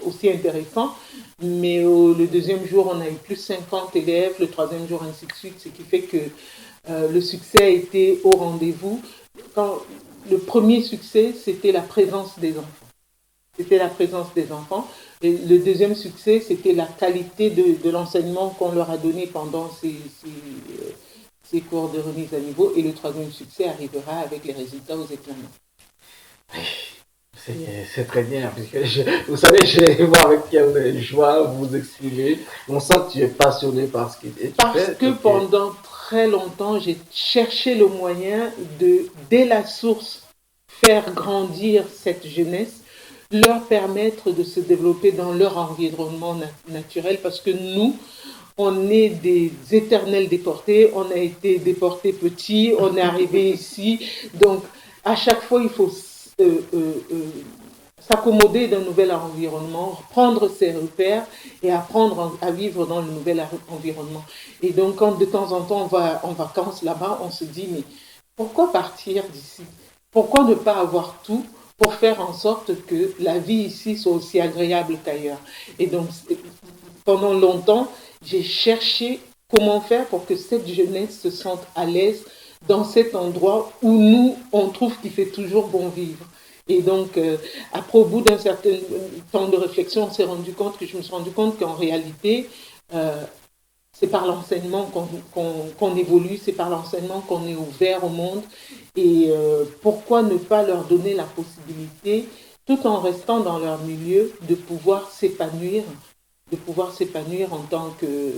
aussi intéressant, mais le deuxième jour on a eu plus 50 élèves, le troisième jour ainsi de suite, ce qui fait que le succès a été au rendez-vous. Le premier succès, c'était la présence des enfants. C'était la présence des enfants. Et le deuxième succès, c'était la qualité de l'enseignement qu'on leur a donné pendant ces cours de remise à niveau. Et le troisième succès arrivera avec les résultats aux examens. C'est très bien, puisque vous savez, je vais voir avec quelle joie vous exprimez. On sent que tu es passionné par ce que tu fais. Parce que pendant très longtemps, j'ai cherché le moyen de, dès la source, faire grandir cette jeunesse, leur permettre de se développer dans leur environnement naturel, parce que nous, on est des éternels déportés, on a été déportés petits, on est arrivé ici, donc à chaque fois il faut s'accommoder d'un nouvel environnement, prendre ses repères et apprendre à vivre dans le nouvel environnement. Et donc quand de temps en temps on va en vacances là-bas, on se dit mais pourquoi partir d'ici? Pourquoi ne pas avoir tout pour faire en sorte que la vie ici soit aussi agréable qu'ailleurs? Et donc, pendant longtemps, j'ai cherché comment faire pour que cette jeunesse se sente à l'aise dans cet endroit où nous, on trouve qu'il fait toujours bon vivre. Et donc, après, au bout d'un certain temps de réflexion, je me suis rendu compte qu'en réalité, c'est par l'enseignement qu'on évolue, c'est par l'enseignement qu'on est ouvert au monde. Et pourquoi ne pas leur donner la possibilité, tout en restant dans leur milieu, de pouvoir s'épanouir en tant que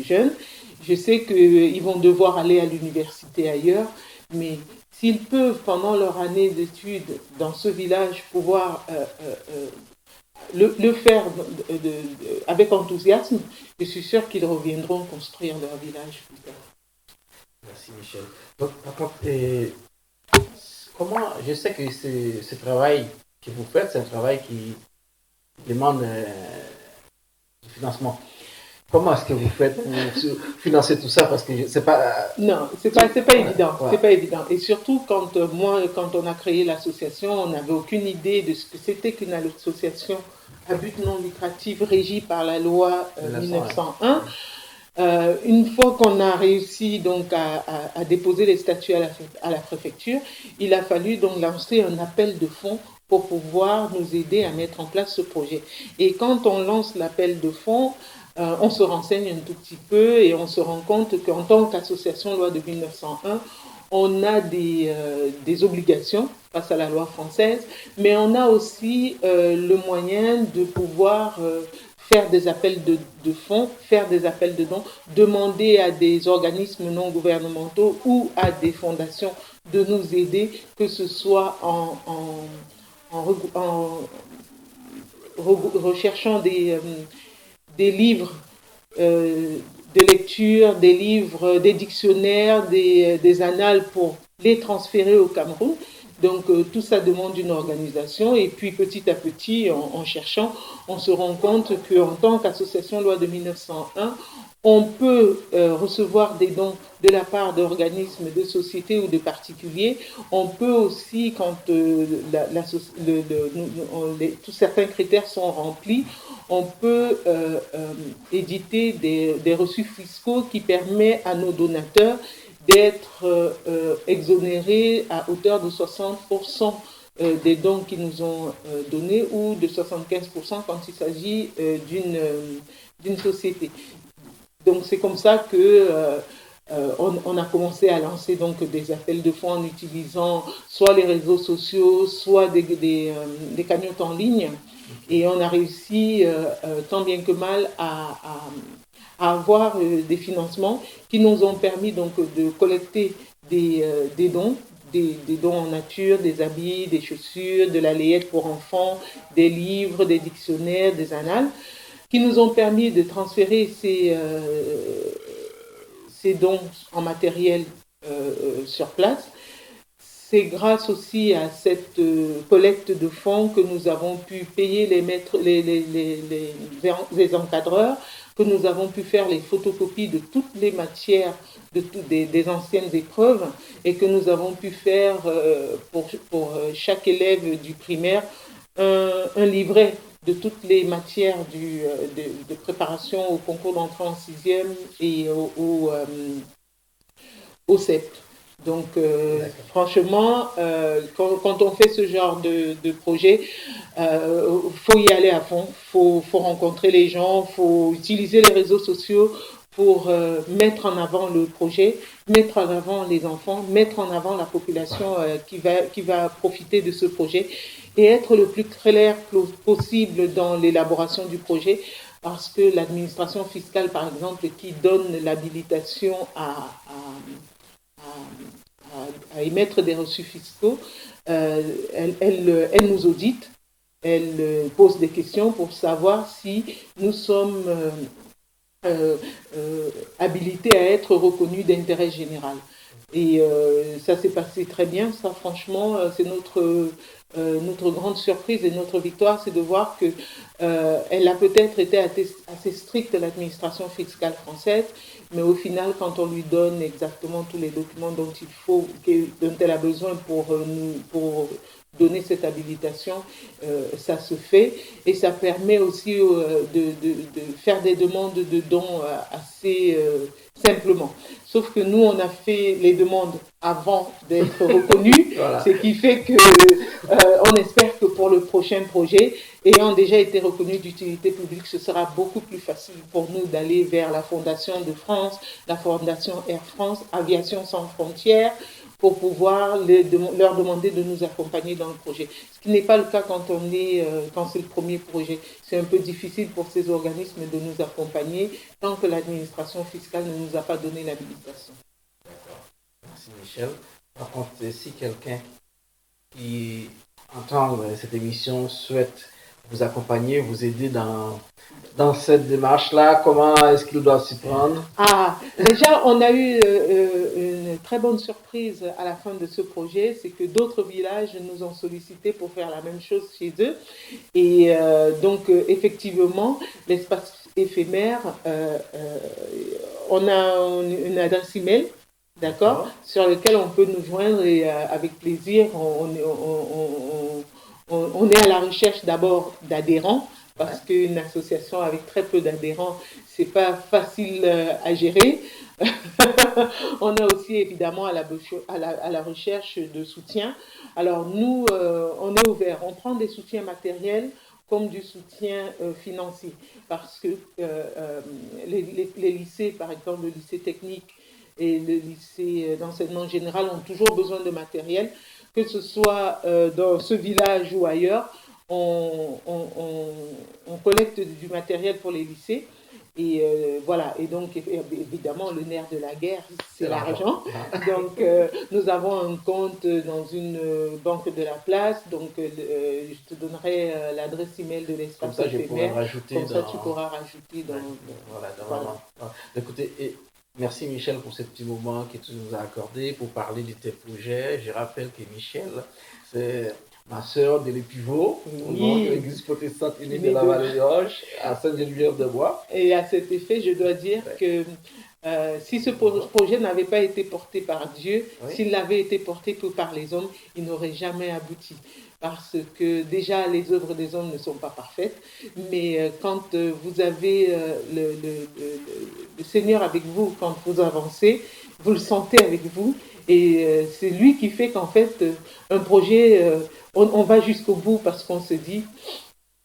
jeunes. Je sais qu'ils vont devoir aller à l'université ailleurs, mais s'ils peuvent, pendant leur année d'études dans ce village, pouvoir le faire avec enthousiasme, je suis sûre qu'ils reviendront construire leur village plus tard. Merci Michel. Donc, par contre, comment, je sais que ce travail que vous faites, c'est un travail qui demande du financement. Comment est-ce que vous faites pour financer tout ça? Parce que c'est pas... Non, c'est pas évident. Ouais. C'est pas évident. Et surtout, quand on a créé l'association, on n'avait aucune idée de ce que c'était qu'une association à but non lucratif régie par la loi 1901. Une fois qu'on a réussi donc à déposer les statuts à la préfecture, il a fallu donc lancer un appel de fonds pour pouvoir nous aider à mettre en place ce projet. Et quand on lance l'appel de fonds, on se renseigne un tout petit peu et on se rend compte qu'en tant qu'association loi de 1901, on a des obligations face à la loi française, mais on a aussi le moyen de pouvoir faire des appels de fonds, faire des appels de dons, demander à des organismes non gouvernementaux ou à des fondations de nous aider, que ce soit en recherchant des livres des lectures, des livres, des dictionnaires, des annales pour les transférer au Cameroun. Donc tout ça demande une organisation et puis petit à petit, en cherchant, on se rend compte qu'en tant qu'association loi de 1901, on peut recevoir des dons de la part d'organismes, de sociétés ou de particuliers. On peut aussi, quand tous certains critères sont remplis, on peut éditer des reçus fiscaux qui permettent à nos donateurs d'être exonérés à hauteur de 60% des dons qu'ils nous ont donnés ou de 75% quand il s'agit d'une société. Donc c'est comme ça que on a commencé à lancer donc des appels de fonds en utilisant soit les réseaux sociaux, soit des cagnottes en ligne. Et on a réussi tant bien que mal à avoir des financements qui nous ont permis donc de collecter des dons, des dons en nature, des habits, des chaussures, de la layette pour enfants, des livres, des dictionnaires, des annales, qui nous ont permis de transférer ces dons en matériel sur place. C'est grâce aussi à cette collecte de fonds que nous avons pu payer les encadreurs, que nous avons pu faire les photocopies de toutes les matières des anciennes épreuves et que nous avons pu faire pour chaque élève du primaire un livret de toutes les matières de préparation au concours d'entrée en sixième et au CEP. Donc, franchement, quand on fait ce genre de projet, faut y aller à fond, faut rencontrer les gens, faut utiliser les réseaux sociaux pour mettre en avant le projet, mettre en avant les enfants, mettre en avant la population qui va profiter de ce projet et être le plus clair possible dans l'élaboration du projet parce que l'administration fiscale, par exemple, qui donne l'habilitation à émettre des reçus fiscaux, elle nous audite, elle pose des questions pour savoir si nous sommes habilités à être reconnus d'intérêt général. Et ça s'est passé très bien, ça franchement, c'est notre grande surprise et notre victoire, c'est de voir que elle a peut-être été assez stricte, l'administration fiscale française, mais au final, quand on lui donne exactement tous les documents dont elle a besoin pour donner cette habilitation, ça se fait et ça permet aussi de faire des demandes de dons assez simplement. Sauf que nous, on a fait les demandes avant d'être reconnus, voilà. Ce qui fait que on espère que pour le prochain projet, ayant déjà été reconnu d'utilité publique, ce sera beaucoup plus facile pour nous d'aller vers la Fondation de France, la Fondation Air France, Aviation sans frontières, pour pouvoir leur demander de nous accompagner dans le projet. Ce qui n'est pas le cas quand c'est le premier projet. C'est un peu difficile pour ces organismes de nous accompagner tant que l'administration fiscale ne nous a pas donné l'habilitation. D'accord. Merci Michel. Par contre, si quelqu'un qui entend cette émission souhaite vous accompagner, vous aider dans cette démarche-là, comment est-ce qu'il doit s'y prendre? Déjà, on a eu une très bonne surprise à la fin de ce projet, c'est que d'autres villages nous ont sollicité pour faire la même chose chez eux. Et donc, effectivement, l'espace éphémère, on a une adresse email, d'accord, sur lequel on peut nous joindre et avec plaisir, on est à la recherche d'abord d'adhérents, parce qu'une association avec très peu d'adhérents, c'est pas facile à gérer. On est aussi évidemment à la recherche de soutien. Alors nous, on est ouvert. On prend des soutiens matériels comme du soutien financier, parce que les lycées, par exemple le lycée technique et le lycée d'enseignement général ont toujours besoin de matériel, que ce soit dans ce village ou ailleurs. On collecte du matériel pour les lycées Et voilà, et donc évidemment, le nerf de la guerre, c'est l'argent. Ah. Donc, nous avons un compte dans une banque de la place. Donc, je te donnerai l'adresse email de Comme l'espace ça, je pourrais éphémère. rajouter Comme ça, dans... tu pourras rajouter dans. Voilà, Voilà. Écoutez, merci Michel pour ce petit moment que tu nous as accordé pour parler de tes projets. Je rappelle que Michel, c'est ma sœur de l'Épivot, Oui. donc l'église protestante unie de Mais la de- vallée de Roche, à Sainte-Geneviève-de-Bois. Et à cet effet, je dois dire que si ce projet n'avait pas été porté par Dieu, Oui. s'il avait été porté que par les hommes, il n'aurait jamais abouti. Parce que déjà, les œuvres des hommes ne sont pas parfaites, mais quand vous avez le Seigneur avec vous, quand vous avancez, vous le sentez avec vous, et c'est lui qui fait qu'en fait, un projet, on va jusqu'au bout parce qu'on se dit,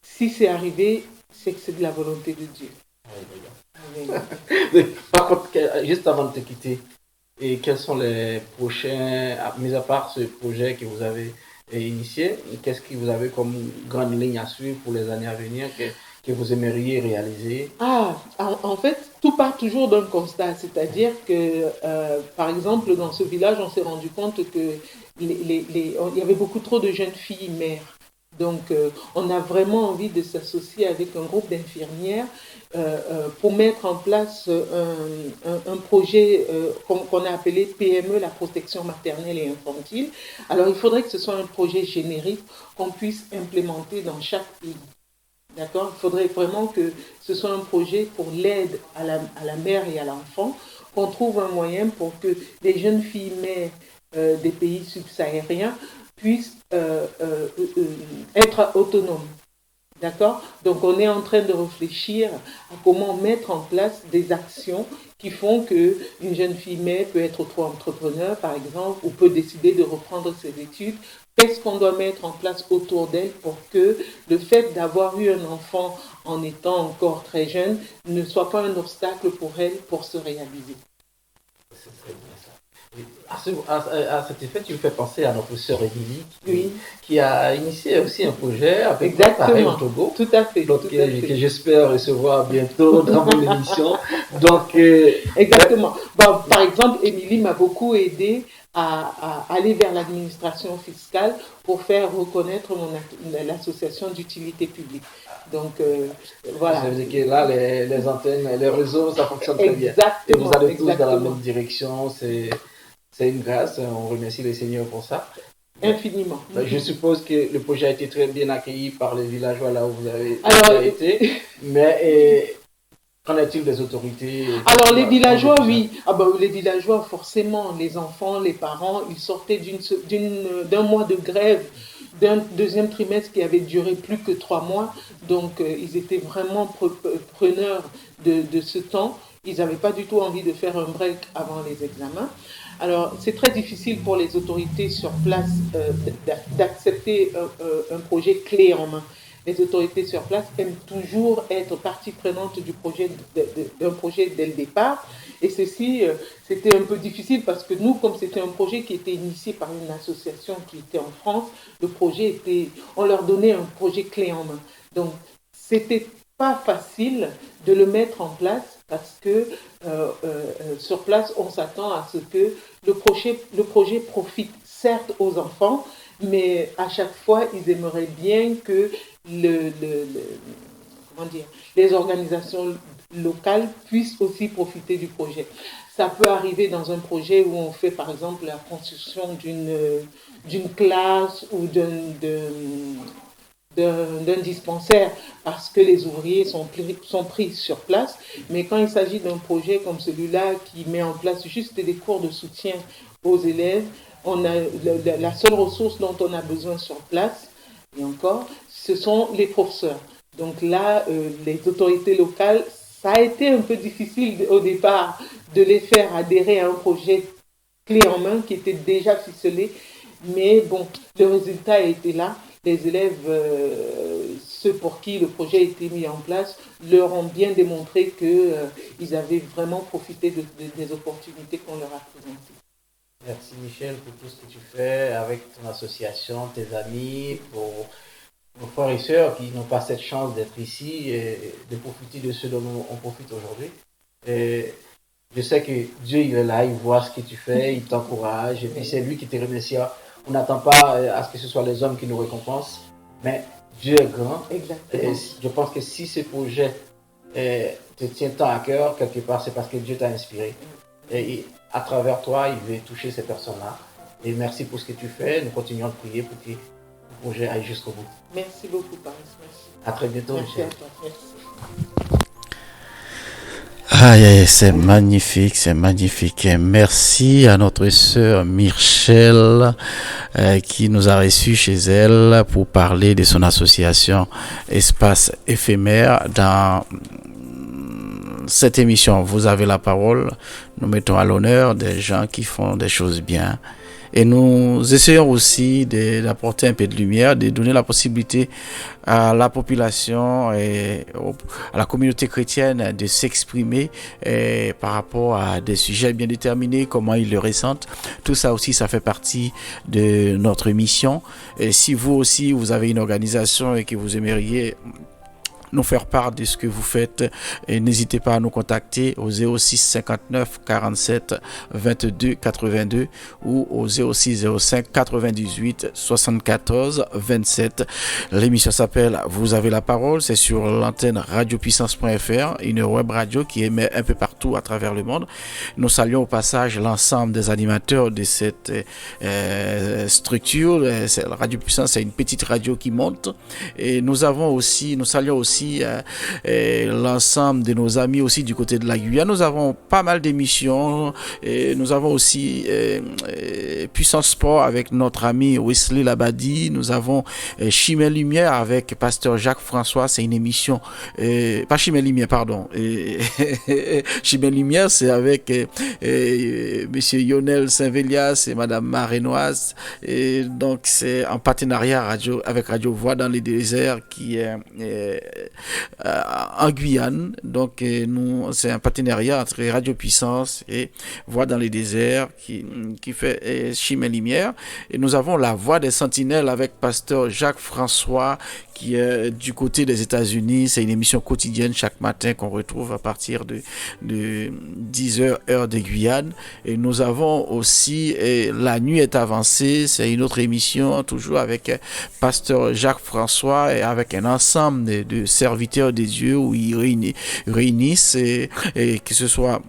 si c'est arrivé, c'est que c'est de la volonté de Dieu. Amen. Par contre, juste avant de te quitter, et quels sont les prochains, mis à part ce projet que vous avez initié, qu'est-ce que vous avez comme grande ligne à suivre pour les années à venir que vous aimeriez réaliser? En fait, tout part toujours d'un constat, c'est-à-dire que, par exemple, dans ce village, on s'est rendu compte que il y avait beaucoup trop de jeunes filles mères. Donc, on a vraiment envie de s'associer avec un groupe d'infirmières pour mettre en place un projet qu'on a appelé PME, la protection maternelle et infantile. Alors, il faudrait que ce soit un projet générique qu'on puisse implémenter dans chaque pays. D'accord? Il faudrait vraiment que ce soit un projet pour l'aide à la mère et à l'enfant, qu'on trouve un moyen pour que les jeunes filles mères des pays subsahariens puissent être autonomes. D'accord? Donc, on est en train de réfléchir à comment mettre en place des actions qui font qu'une jeune fille mère peut être auto-entrepreneur, par exemple, ou peut décider de reprendre ses études. Qu'est-ce qu'on doit mettre en place autour d'elle pour que le fait d'avoir eu un enfant en étant encore très jeune ne soit pas un obstacle pour elle pour se réaliser? C'est très bien ça. Et à cet effet, tu me fais penser à notre sœur Émilie, Oui, qui a initié aussi un projet avec toi, pareil au exactement. Togo. Tout à fait. Donc, Tout à que fait. j'espère recevoir bientôt dans mon émission. Donc, Exactement. Bon, par exemple, Émilie m'a beaucoup aidé à aller vers l'administration fiscale pour faire reconnaître l'association d'utilité publique. Donc, voilà. ça veut dire que là, les antennes, les réseaux, ça fonctionne très bien. Et vous Exactement. allez tous dans la Exactement. même direction. C'est une grâce. On remercie le Seigneur pour ça. Infiniment. Je suppose que le projet a été très bien accueilli par les villageois là où vous avez Alors, été. Mais qu'en est-il des autorités? Alors, les villageois, oui. Ah ben, les villageois, forcément, les enfants, les parents, ils sortaient d'un mois de grève, d'un deuxième trimestre qui avait duré plus que 3 mois. Donc, ils étaient vraiment preneurs de ce temps. Ils n'avaient pas du tout envie de faire un break avant les examens. Alors, c'est très difficile pour les autorités sur place d'accepter un projet clé en main. Les autorités sur place aiment toujours être partie prenante du projet, d'un projet dès le départ. Et ceci, c'était un peu difficile parce que nous, comme c'était un projet qui était initié par une association qui était en France, le projet était, on leur donnait un projet clé en main. Donc, c'était pas facile de le mettre en place parce que sur place, on s'attend à ce que le projet profite certes aux enfants, mais à chaque fois, ils aimeraient bien que comment dire, les organisations locales puissent aussi profiter du projet. Ça peut arriver dans un projet où on fait par exemple la construction d'une classe ou d'un dispensaire parce que les ouvriers sont pris sur place. Mais quand il s'agit d'un projet comme celui-là qui met en place juste des cours de soutien aux élèves, on a la seule ressource dont on a besoin sur place, et encore, ce sont les professeurs. Donc là, les autorités locales, ça a été un peu difficile au départ de les faire adhérer à un projet clé en main qui était déjà ficelé. Mais bon, le résultat était là. Les élèves, ceux pour qui le projet a été mis en place, leur ont bien démontré qu'ils avaient vraiment profité des opportunités qu'on leur a présentées. Merci Michel pour tout ce que tu fais avec ton association, tes amis, nos frères et sœurs qui n'ont pas cette chance d'être ici et de profiter de ce dont on profite aujourd'hui. Et je sais que Dieu, il est là, il voit ce que tu fais, il t'encourage, et puis c'est lui qui te remerciera. On n'attend pas à ce que ce soit les hommes qui nous récompensent, mais Dieu est grand. Exactement. Et je pense que si ce projet te tient tant à cœur, quelque part, c'est parce que Dieu t'a inspiré. Et à travers toi, il veut toucher ces personnes-là. Et merci pour ce que tu fais. Nous continuons de prier pour que le projet aille jusqu'au bout. Merci beaucoup, Paris. Merci. À très bientôt, Merci à Michel. toi. Merci. C'est magnifique, c'est magnifique. Et merci à notre sœur Michel qui nous a reçus chez elle pour parler de son association Espace éphémère. Dans cette émission, vous avez la parole. Nous mettons à l'honneur des gens qui font des choses bien. Et nous essayons aussi d'apporter un peu de lumière, de donner la possibilité à la population et à la communauté chrétienne de s'exprimer par rapport à des sujets bien déterminés, comment ils le ressentent. Tout ça aussi, ça fait partie de notre mission. Et si vous aussi, vous avez une organisation et que vous aimeriez nous faire part de ce que vous faites, et n'hésitez pas à nous contacter au 06 59 47 22 82 ou au 06 05 98 74 27. L'émission s'appelle Vous avez la parole, c'est sur l'antenne radiopuissance.fr, une web radio qui émet un peu partout à travers le monde. Nous saluons au passage l'ensemble des animateurs de cette structure. La Radio Puissance, c'est une petite radio qui monte, et nous saluons aussi l'ensemble de nos amis aussi du côté de la Guyane. Nous avons pas mal d'émissions, et nous avons aussi Puissance Sport avec notre ami Wesley Labadi. Nous avons Chimay Lumière avec Pasteur Jacques François, c'est une émission pas Chimay Lumière, pardon, Chimay Lumière, c'est avec monsieur Lionel Saint-Vélias et madame Marénoise, et donc c'est en partenariat avec Radio Voix dans les déserts qui est en Guyane. Donc c'est un partenariat entre Radio Puissance et Voix dans les déserts qui fait Chimay Lumière. Et nous avons la Voix des Sentinelles avec Pasteur Jacques François qui est du côté des États-Unis. C'est une émission quotidienne chaque matin qu'on retrouve à partir de 10h heure de Guyane. Et nous avons aussi La Nuit est avancée. C'est une autre émission toujours avec Pasteur Jacques François et avec un ensemble de serviteurs des dieux où ils réunissent et que ce soit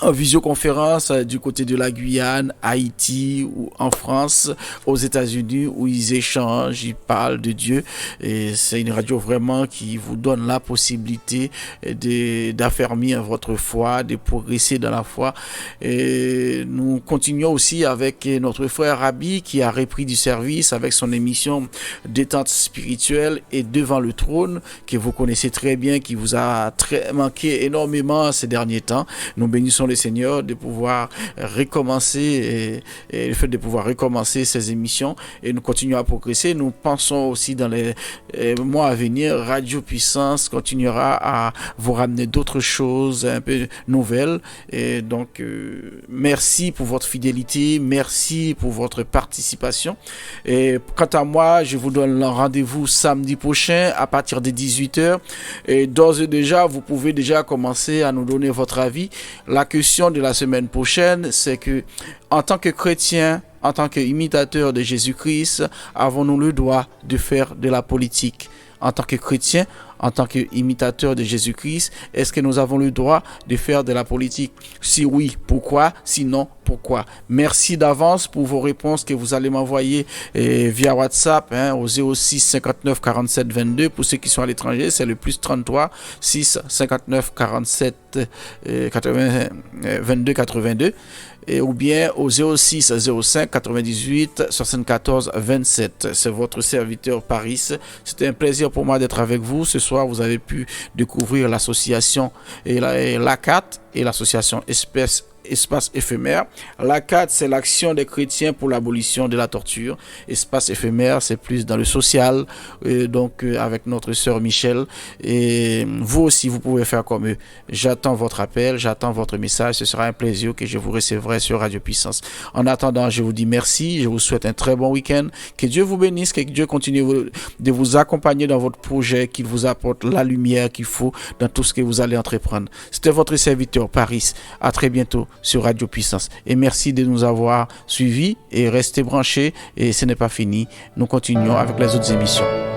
en visioconférence du côté de la Guyane, Haïti ou en France, aux États-Unis, où ils échangent, ils parlent de Dieu. Et c'est une radio vraiment qui vous donne la possibilité d'affermir votre foi, de progresser dans la foi. Et nous continuons aussi avec notre frère Rabi qui a repris du service avec son émission Détente spirituelle et Devant le trône, que vous connaissez très bien, qui vous a manqué énormément ces derniers temps. Nous bénissons le Seigneur de pouvoir recommencer et le fait de pouvoir recommencer ces émissions, et nous continuons à progresser. Nous pensons aussi dans les mois à venir, Radio Puissance continuera à vous ramener d'autres choses un peu nouvelles. Et donc merci pour votre fidélité, merci pour votre participation. Et quant à moi, je vous donne un rendez-vous samedi prochain à partir de 18h, et d'ores et déjà vous pouvez déjà commencer à nous donner votre avis. La question de la semaine prochaine, c'est que en tant que chrétien, en tant qu'imitateur de Jésus-Christ, avons-nous le droit de faire de la politique? En tant que chrétien, en tant qu'imitateur de Jésus-Christ, est-ce que nous avons le droit de faire de la politique? Si oui, pourquoi? Sinon, pourquoi? Merci d'avance pour vos réponses que vous allez m'envoyer via WhatsApp au 06 59 47 22. Pour ceux qui sont à l'étranger, c'est le plus 33 6 59 47 22 82. Ou bien au 06 05 98 74 27. C'est votre serviteur Paris. C'était un plaisir pour moi d'être avec vous. Ce soir, vous avez pu découvrir l'association et l'ACAT et l'association Espace Espace éphémère. La 4, c'est l'action des chrétiens pour l'abolition de la torture. Espace éphémère, c'est plus dans le social, avec notre sœur Michel. Et vous aussi, vous pouvez faire comme eux. J'attends votre appel, j'attends votre message. Ce sera un plaisir que je vous recevrai sur Radio Puissance. En attendant, je vous dis merci. Je vous souhaite un très bon week-end. Que Dieu vous bénisse, que Dieu continue de vous accompagner dans votre projet, qu'il vous apporte la lumière qu'il faut dans tout ce que vous allez entreprendre. C'était votre serviteur Paris. À très bientôt sur Radio Puissance. Et merci de nous avoir suivis et restez branchés. Et ce n'est pas fini. Nous continuons avec les autres émissions.